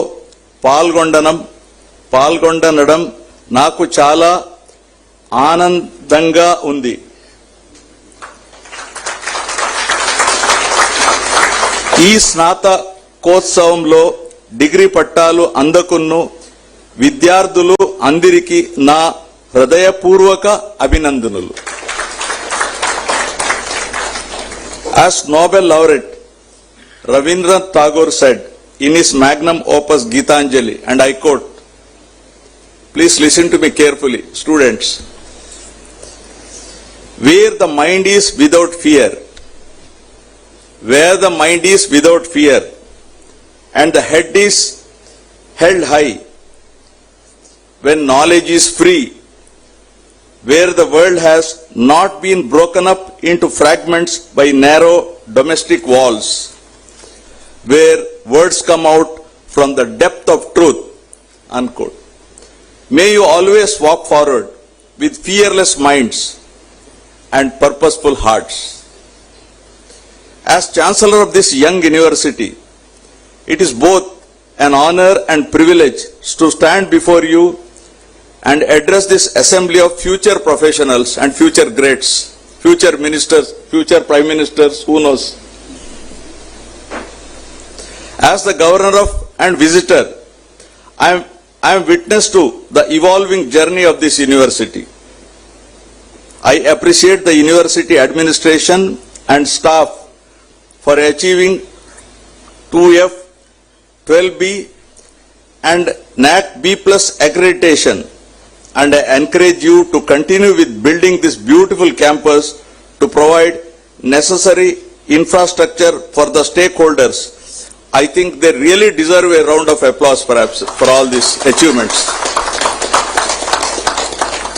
పాల్గొనడం నాకు చాలా ఆనందంగా ఉంది. ఈ స్నాతకోత్సవంలో degree పట్టాలు అందుకున్న విద్యార్థులు అందరికీ నా హృదయపూర్వక అభినందనలు. As Nobel laureate Rabindranath Tagore said in his magnum opus Gitanjali, and I quote, Please listen to me carefully, students. Where the mind is without fear, where the mind is without fear, and the head is held high, when knowledge is free, where the world has not been broken up into fragments by narrow domestic walls, where words come out from the depth of truth, unquote. May you always walk forward with fearless minds and purposeful hearts. As Chancellor of this young university, it is both an honor and privilege to stand before you and address this assembly of future professionals and future greats, future ministers, future prime ministers, who knows. As the governor of and visitor, I am witness to the evolving journey of this university. I appreciate the university administration and staff for achieving 2F, 12B and NAC B+ accreditation, and I encourage you to continue with building this beautiful campus to provide necessary infrastructure for the stakeholders. I think they really deserve a round of applause perhaps for all these achievements,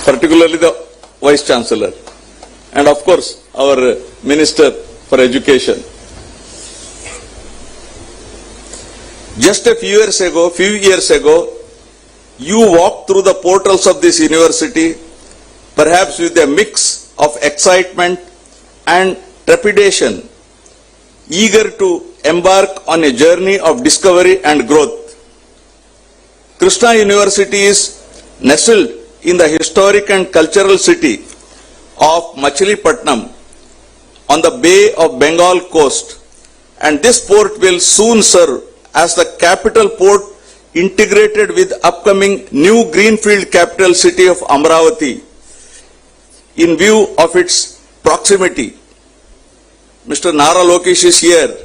particularly the Vice Chancellor and of course our Minister for Education. Just a few years ago, you walked through the portals of this university, perhaps with a mix of excitement and trepidation, eager to embark on a journey of discovery and growth. Krishna University is nestled in the historic and cultural city of Machilipatnam on the Bay of Bengal coast, and this port will soon serve as the capital port integrated with upcoming new greenfield capital city of Amravati in view of its proximity. Mr. Nara Lokesh is here.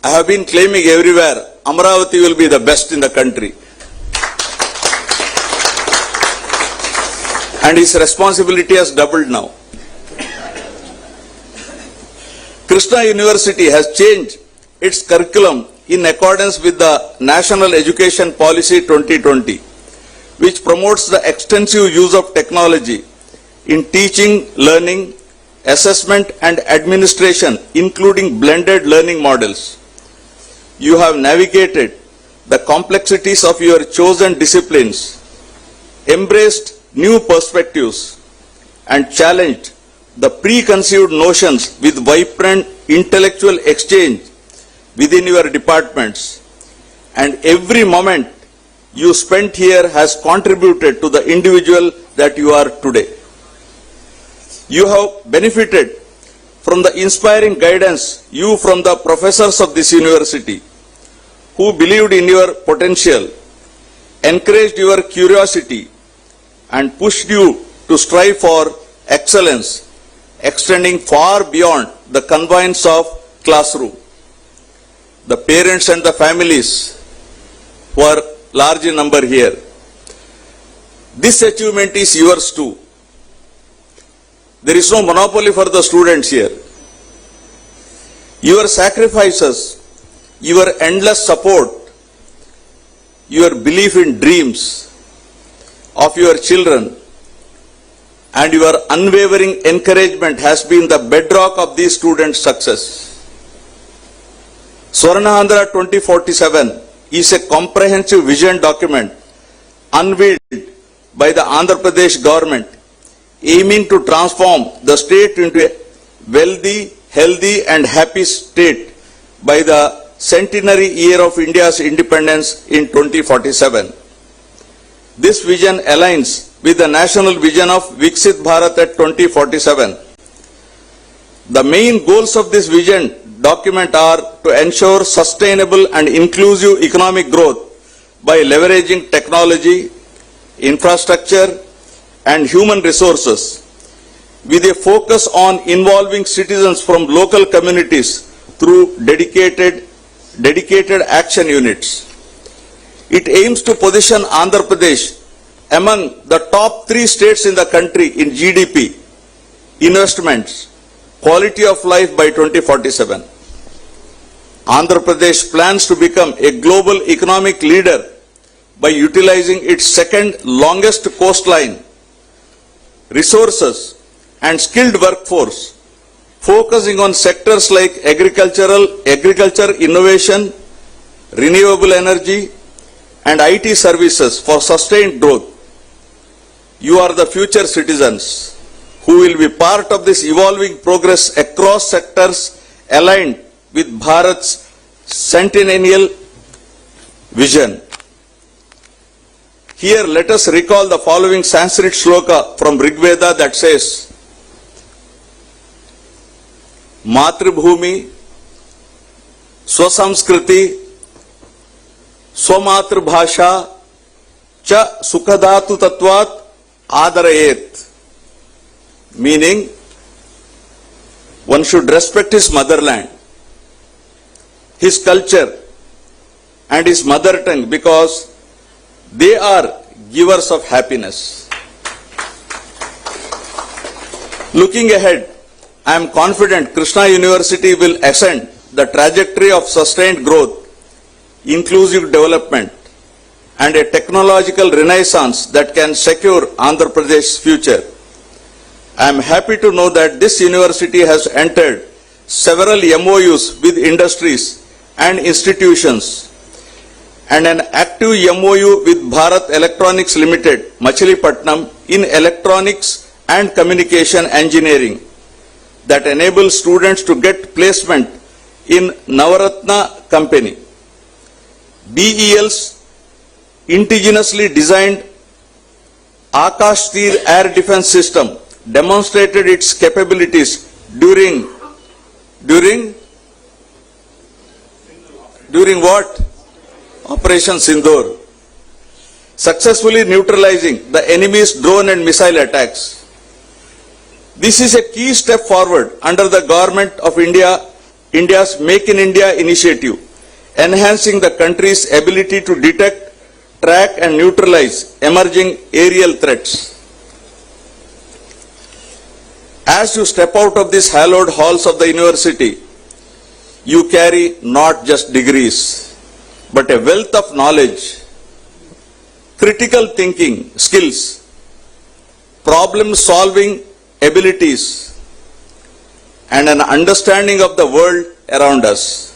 I have been claiming everywhere, Amravati will be the best in the country. And his responsibility has doubled now. Krishna University has changed its curriculum in accordance with the National Education Policy 2020, which promotes the extensive use of technology in teaching, learning, assessment and administration, including blended learning models. You have navigated the complexities of your chosen disciplines, embraced new perspectives, and challenged the preconceived notions with vibrant intellectual exchange within your departments. And every moment you spent here has contributed to the individual that you are today. You have benefited from the inspiring guidance you from the professors of this university, who believed in your potential, encouraged your curiosity, and pushed you to strive for excellence, extending far beyond the confines of classroom. The parents and the families who are large in number here, this achievement is yours too. There is no monopoly for the students here. Your sacrifices, your endless support, your belief in dreams of your children, and your unwavering encouragement has been the bedrock of these students' success. Swarnaandhra 2047 is a comprehensive vision document unveiled by the Andhra Pradesh government, aiming to transform the state into a wealthy, healthy and happy state by the centenary year of India's independence in 2047. This vision aligns with the national vision of Viksit Bharat at 2047. The main goals of this vision document are to ensure sustainable and inclusive economic growth by leveraging technology, infrastructure and human resources, with a focus on involving citizens from local communities through dedicated action units. It aims to position Andhra Pradesh among the top 3 states in the country in GDP, investments, quality of life by 2047. Andhra Pradesh plans to become a global economic leader by utilizing its second longest coastline, resources and skilled workforce, focusing on sectors like agriculture, innovation, renewable energy and IT services for sustained growth. You are the future citizens who will be part of this evolving progress across sectors aligned with Bharat's centennial vision. Here let us recall the following Sanskrit shloka from Rig Veda that says, Matribhumi, Swasamskriti, Swamatribhasha, Cha Sukhadatu Tattvat Adarayet. Meaning, one should respect his motherland, his culture and his mother tongue because they are givers of happiness. Looking ahead, I am confident Krishna University will ascend the trajectory of sustained growth, inclusive development and a technological renaissance that can secure Andhra Pradesh's future. I am happy to know that this university has entered several MOUs with industries and institutions and an active MOU with Bharat Electronics Limited, Machilipatnam, in electronics and communication engineering that enables students to get placement in Navaratna company. BEL's indigenously designed Akash Tir air defense system demonstrated its capabilities during what? Operation Sindoor, successfully neutralizing the enemy's drone and missile attacks. This is a key step forward under the Government of India's Make in India initiative, enhancing the country's ability to detect, track and neutralize emerging aerial threats. As you step out of these hallowed halls of the university, you carry not just degrees, but a wealth of knowledge, critical thinking skills, problem-solving abilities, and an understanding of the world around us.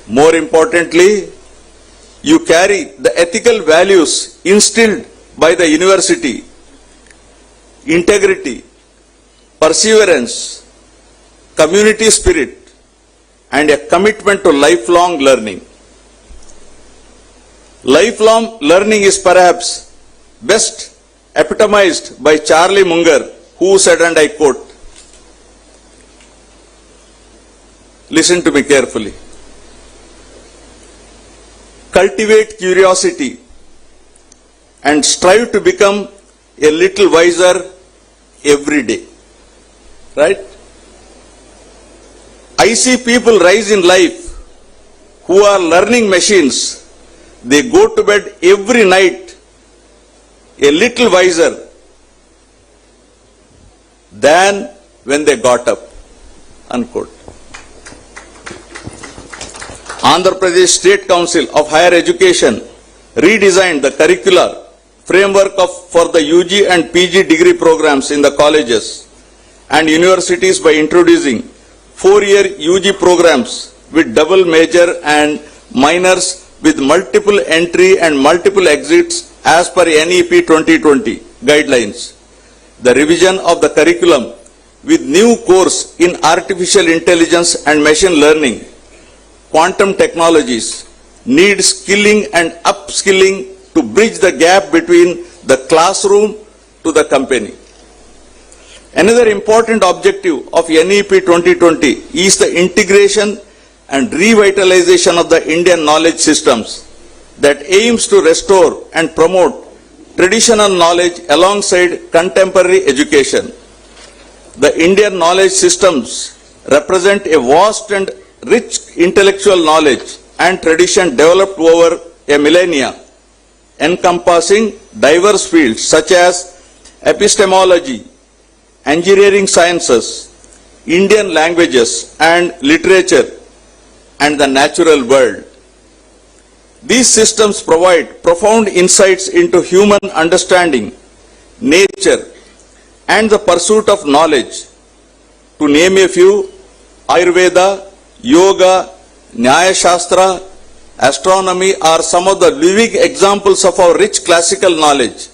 More importantly, you carry the ethical values instilled by the university, integrity, perseverance, community spirit, and a commitment to lifelong learning. Lifelong learning is perhaps best epitomized by Charlie Munger, who said, and I quote, listen to me carefully, cultivate curiosity and strive to become a little wiser every day. Right? I see people rise in life who are learning machines. They go to bed every night a little wiser than when they got up. Unquote. Andhra Pradesh State Council of Higher Education redesigned the curricular framework for the UG and PG degree programs in the colleges and universities by introducing 4-year UG programs with double major and minors with multiple entry and multiple exits as per NEP 2020 guidelines. The revision of the curriculum with new course in artificial intelligence and machine learning, quantum technologies, needs skilling and upskilling to bridge the gap between the classroom to the company. Another important objective of NEP 2020 is the integration and revitalization of the Indian knowledge systems that aims to restore and promote traditional knowledge alongside contemporary education. The Indian knowledge systems represent a vast and rich intellectual knowledge and tradition developed over a millennia, encompassing diverse fields such as epistemology, engineering sciences, Indian languages and literature, and the natural world. These systems provide profound insights into human understanding, nature, and the pursuit of knowledge. To name a few, Ayurveda, Yoga, Nyaya Shastra, astronomy are some of the living examples of our rich classical knowledge.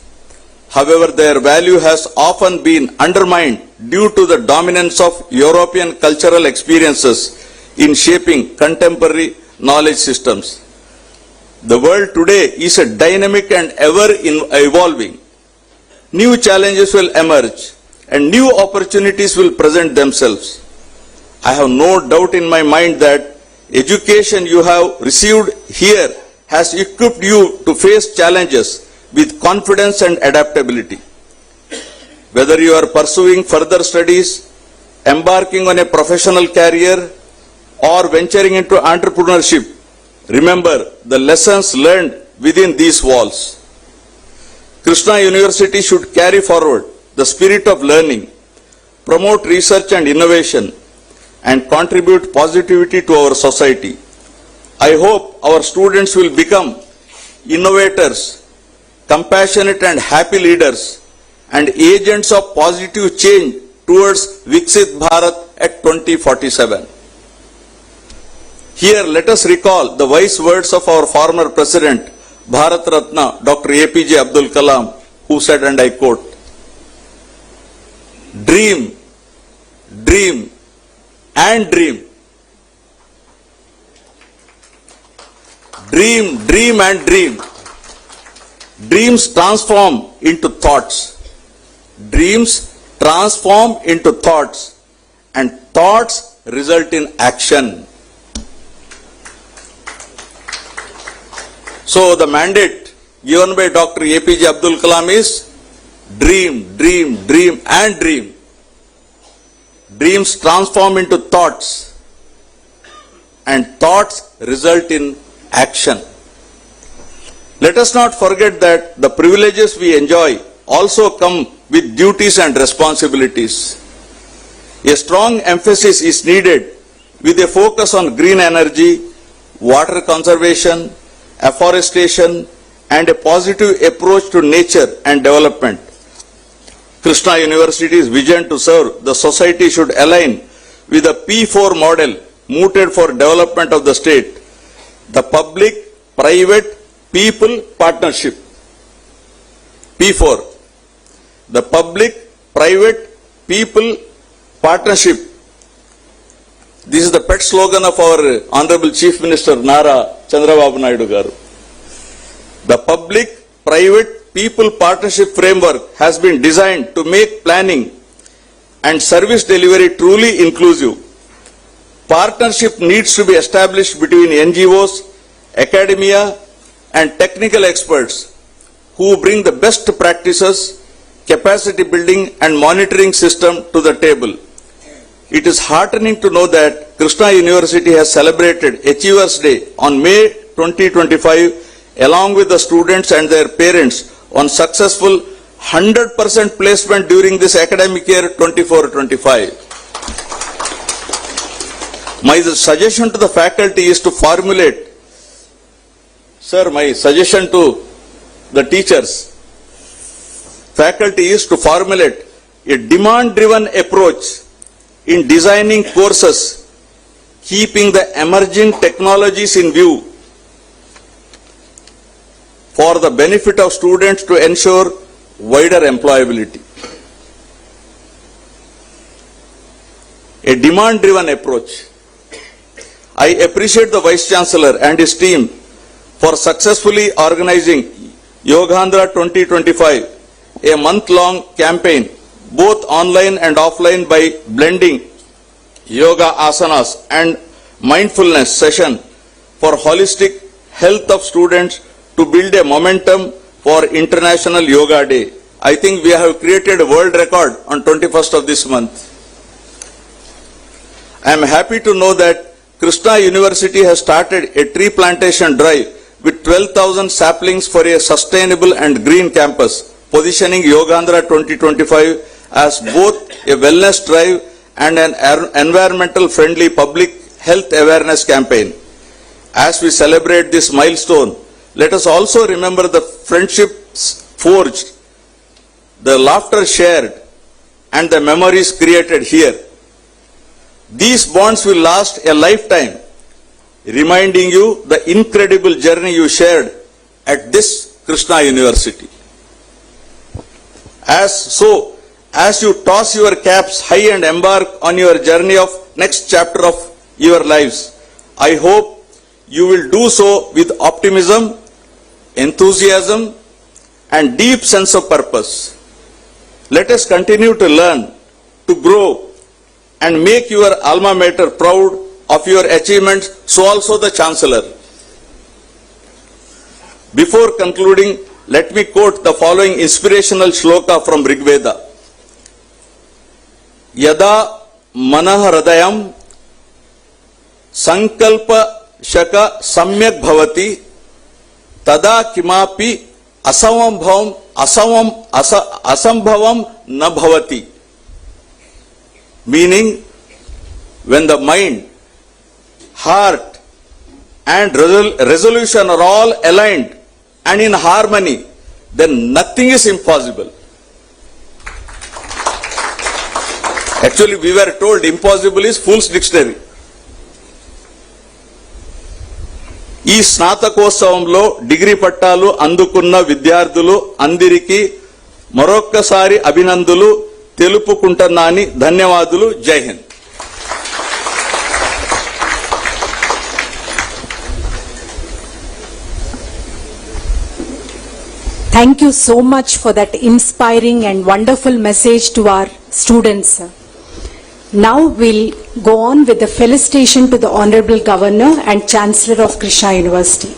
However, their value has often been undermined due to the dominance of European cultural experiences in shaping contemporary knowledge systems. The world today is a dynamic and ever-evolving. New challenges will emerge and new opportunities will present themselves. I have no doubt in my mind that education you have received here has equipped you to face challenges with confidence and adaptability. Whether you are pursuing further studies, embarking on a professional career, or venturing into entrepreneurship, remember the lessons learned within these walls. Krishna University should carry forward the spirit of learning, promote research and innovation, and contribute positivity to our society. I hope our students will become innovators, compassionate and happy leaders, and agents of positive change towards Viksit Bharat at 2047. Here, let us recall the wise words of our former President, Bharat Ratna, Dr. APJ Abdul Kalam, who said, and I quote, "Dream, dream, and dream. Dream, dream, and dream. Dreams transform into thoughts. Dreams transform into thoughts, and thoughts result in action." So the mandate given by Dr. APJ Abdul Kalam is dream, dream, dream, and dream. Dreams transform into thoughts, and thoughts result in action. Let us not forget that the privileges we enjoy also come with duties and responsibilities. A strong emphasis is needed with a focus on green energy, water conservation, afforestation, and a positive approach to nature and development. Krishna University's vision to serve the society should align with the P4 model mooted for development of the state, the public-private people partnership. P4, the public-private people partnership. This is the pet slogan of our Honorable Chief Minister Nara Chandrababu Naidu Garu. The public-private people partnership framework has been designed to make planning and service delivery truly inclusive. Partnership needs to be established between NGOs, academia, and technical experts who bring the best practices, capacity building, and monitoring system to the table. It is heartening to know that Krishna University has celebrated Achievers Day on May 2025 along with the students and their parents on successful 100% placement during this academic year 24-25. My suggestion to the faculty is to formulate, my suggestion to the teachers, faculty is to formulate a demand-driven approach in designing courses, keeping the emerging technologies in view for the benefit of students to ensure wider employability. A demand-driven approach. I appreciate the Vice Chancellor and his team for successfully organizing Yogendra 2025, a month-long campaign, both online and offline, by blending yoga asanas and mindfulness session for holistic health of students to build a momentum for International Yoga Day. I think we have created a world record on 21st of this month. I am happy to know that Krishna University has started a tree plantation drive with 12,000 saplings for a sustainable and green campus, positioning Yogandhra 2025 as both a wellness drive and an environmental friendly public health awareness campaign. As we celebrate this milestone, let us also remember the friendships forged, the laughter shared, and the memories created here. These bonds will last a lifetime, reminding you the incredible journey you shared at this Krishna University. As you toss your caps high and embark on your journey of next chapter of your lives, I hope you will do so with optimism, enthusiasm, and deep sense of purpose. Let us continue to learn, to grow, and make your alma mater proud of your achievements, so also the Chancellor. Before concluding, let me quote the following inspirational shloka from Rigveda. Yada manah hridayam sankalpa shaka samyak bhavati tada kimapi asambhavam na bhavati. Meaning, when the mind, heart and resolution are all aligned and in harmony, then nothing is impossible. Actually, we were told impossible is fool's dictionary. ఈ స్నాతకోత్సవంలో degree పట్టాలు అందుకున్న విద్యార్థులు అందరికీ మరొక్కసారి అభినందనలు తెలుపుకుంటున్నాని. ధన్యవాదాలు. జై Hind. Thank you so much for that inspiring and wonderful message to our students. Now we'll go on with the felicitation to the Honorable Governor and Chancellor of Krishna University.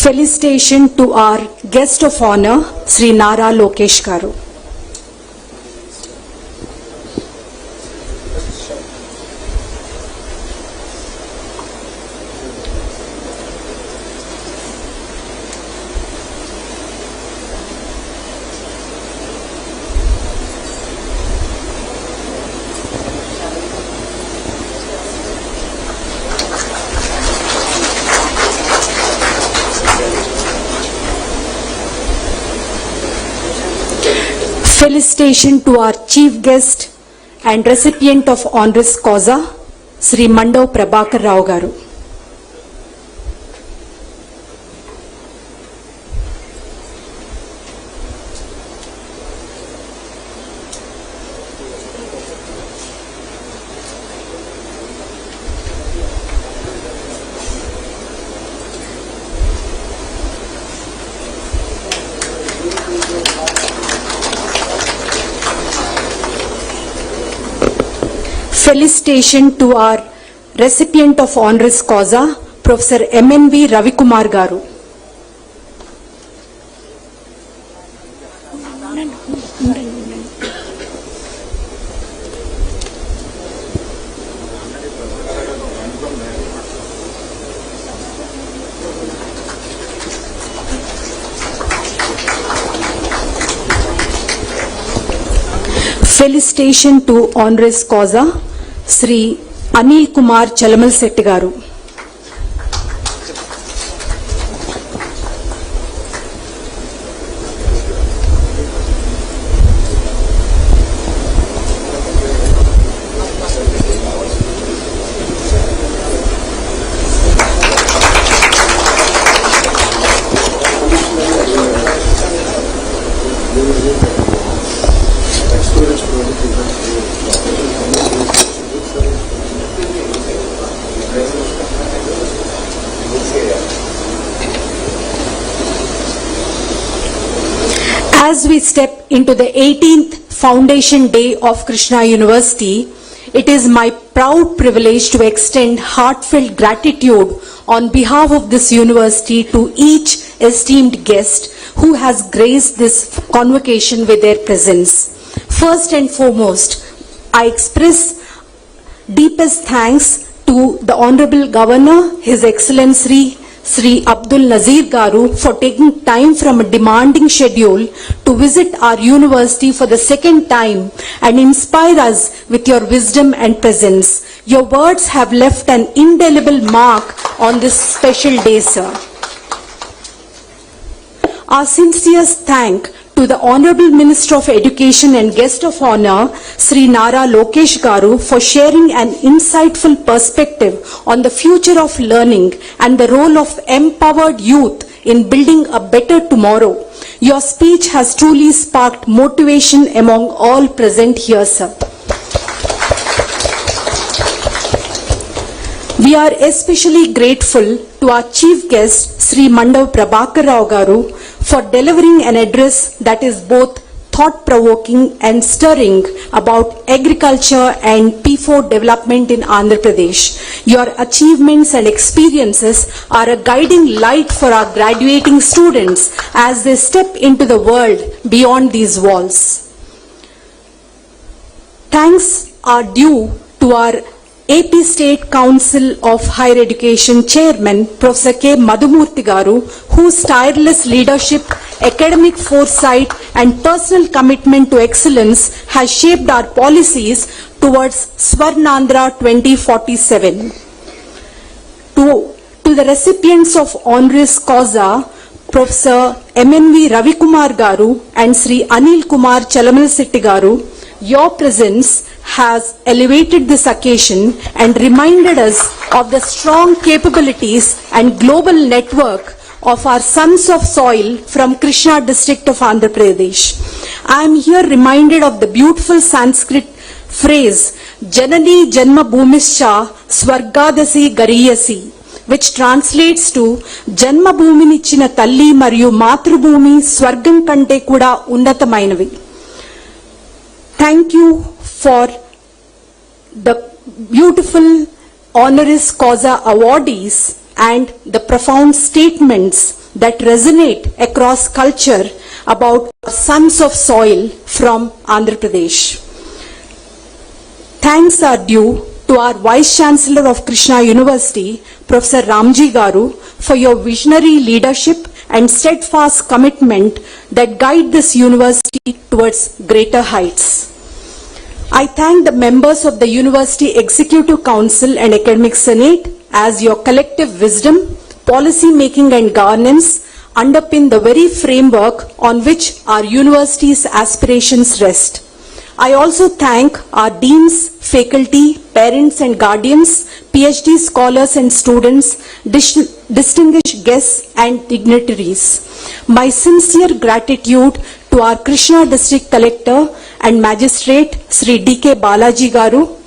Felicitation to our guest of honor, Sri Nara Lokesh Garu. Felicitation to our chief guest and recipient of honoris causa, Sri Mandava Prabhakar Rao Garu. Felicitation to our recipient of honoris causa, Professor MNV Ravikumar Garu. Felicitation to honoris causa, Sri Anil Kumar Chalamal Setti Garu. As we step into the 18th foundation day of Krishna University, it is my proud privilege to extend heartfelt gratitude on behalf of this university to each esteemed guest who has graced this convocation with their presence. First and foremost, I express deepest thanks to the Honorable Governor, His Excellency Sri Abdul Nazir Garu, for taking time from a demanding schedule to visit our university for the second time and inspire us with your wisdom and presence. Your words have left an indelible mark on this special day, sir. Our sincerest thanks to the Honorable Minister of Education and Guest of Honor, Sri Nara Lokesh Garu, for sharing an insightful perspective on the future of learning and the role of empowered youth in building a better tomorrow. Your speech has truly sparked motivation among all present here, sir. We are especially grateful to our chief guest, Sri Mandav Prabhakar Rao Garu, for delivering an address that is both thought-provoking and stirring about agriculture and P4 development in Andhra Pradesh. Your achievements and experiences are a guiding light for our graduating students as they step into the world beyond these walls. Thanks are due to our AP State Council of Higher Education Chairman, Professor K. Madhumurthy Garu, whose tireless leadership, academic foresight and personal commitment to excellence has shaped our policies towards Swarnandhra 2047. To the recipients of honoris causa, Professor MNV Ravikumar Garu and Sri Anil Kumar Chalamalsetti Garu, your presence has elevated this occasion and reminded us of the strong capabilities and global network of our sons of soil from Krishna district of Andhra Pradesh. I am here reminded of the beautiful Sanskrit phrase, Janani Janma Bhumischa Swargadasi Gariyasi, which translates to Janma Bhuminichina Talli Mariyu Matrubhumi Swargam Kante Kuda Unnatamainavi. Thank you for the beautiful honoris causa awardees and the profound statements that resonate across culture about sons of soil from Andhra Pradesh. Thanks are due to our Vice Chancellor of Krishna University, Professor Ramji Garu, for your visionary leadership and steadfast commitment that guide this university towards greater heights. I thank the members of the University Executive Council and Academic Senate as your collective wisdom, policy making and governance underpin the very framework on which our university's aspirations rest. I also thank our deans, faculty, parents and guardians, PhD scholars and students, distinguished guests and dignitaries. My sincere gratitude to our Krishna District Collector and Magistrate Sri D.K. Balaji Garu,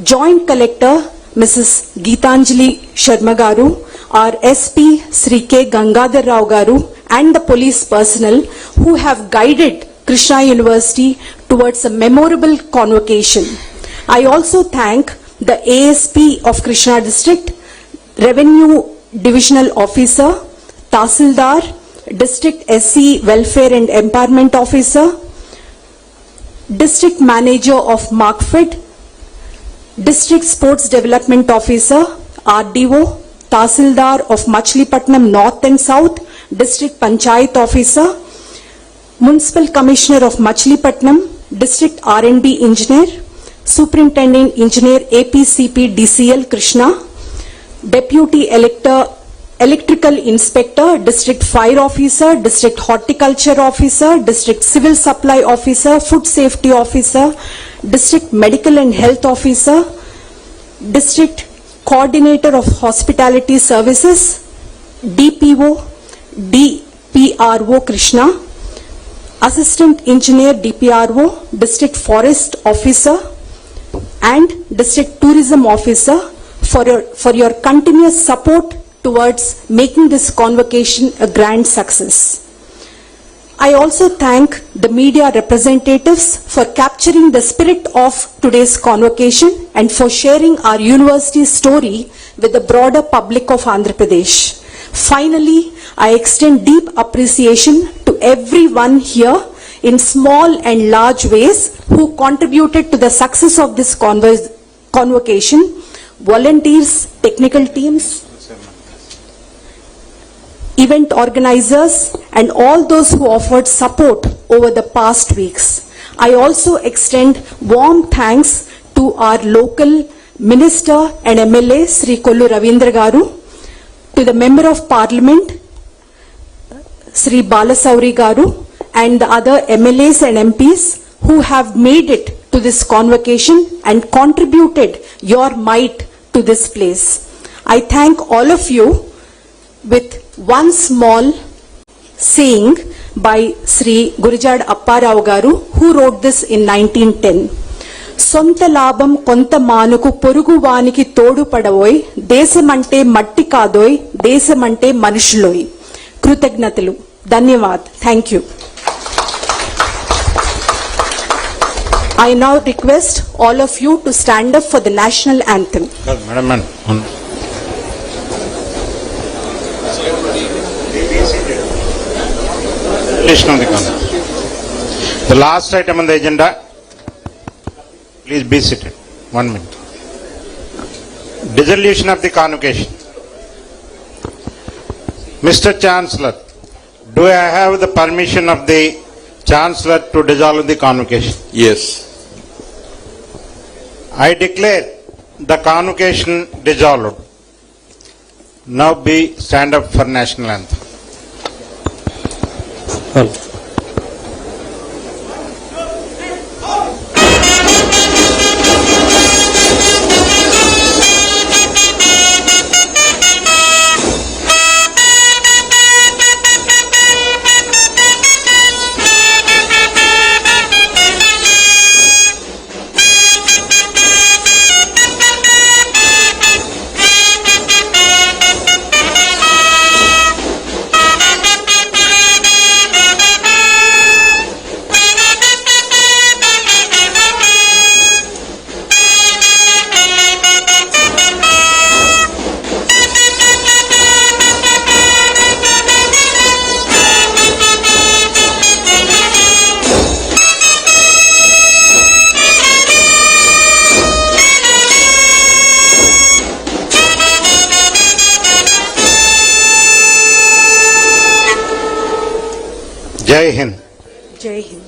Joint Collector Mrs. Geetanjali Sharma Garu, our SP Sri K. Gangadhar Rao Garu and the police personnel who have guided Krishna University towards a memorable convocation. I also thank the ASP of Krishna District, Revenue Divisional Officer, Tahsildar, District SC Welfare and Empowerment Officer, District Manager of Markfed, District Sports Development Officer, RDO, Tahsildar of Machilipatnam North and South, District Panchayat Officer, Municipal Commissioner of Machilipatnam, District R&D Engineer, Superintendent Engineer APCP DCL Krishna, Deputy Electrical Inspector, District Fire Officer, District Horticulture Officer, District Civil Supply Officer, Food Safety Officer, District Medical and Health Officer, District Coordinator of Hospitality Services, DPO, DPRO Krishna, Assistant Engineer DPRO, District Forest Officer and District Tourism Officer for your continuous support towards making this convocation a grand success. I also thank the media representatives for capturing the spirit of today's convocation and for sharing our university's story with the broader public of Andhra Pradesh. Finally, I extend deep appreciation to everyone here in small and large ways who contributed to the success of this convocation, volunteers, technical teams, event organizers, and all those who offered support over the past weeks. I also extend warm thanks to our local Minister and MLA, Sri Kollu Ravindra Garu, to the Member of Parliament, Sri Balasauri Garu, and the other MLAs and MPs who have made it to this convocation and contributed your might to this place. I thank all of you with one small saying by Sri Gurujad Apparao Garu, who wrote this in 1910. సొంత లాభం కొంత మానుకు పొరుగు వానికి తోడు పడవోయ్, దేశమంటే మట్టి కాదోయ్, దేశమంటే మనుషులోయ్. కృతజ్ఞతలు. ధన్యవాద్. Thank you. I now request all of you to stand up for the national anthem. Madam. The last item on the agenda. Please be seated. 1 minute. Dissolution of the convocation. Mr. Chancellor, do I have the permission of the Chancellor to dissolve the convocation? Yes. I declare the convocation dissolved. Now stand up for national anthem. Jai Hind. Jai Hind.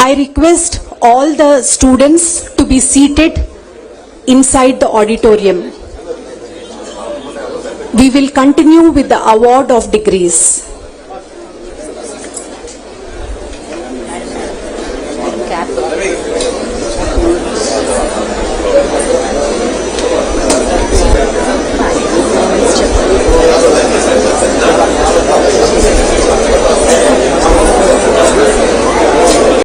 I request all the students to be seated inside the auditorium. We will continue with the award of degrees. Cap.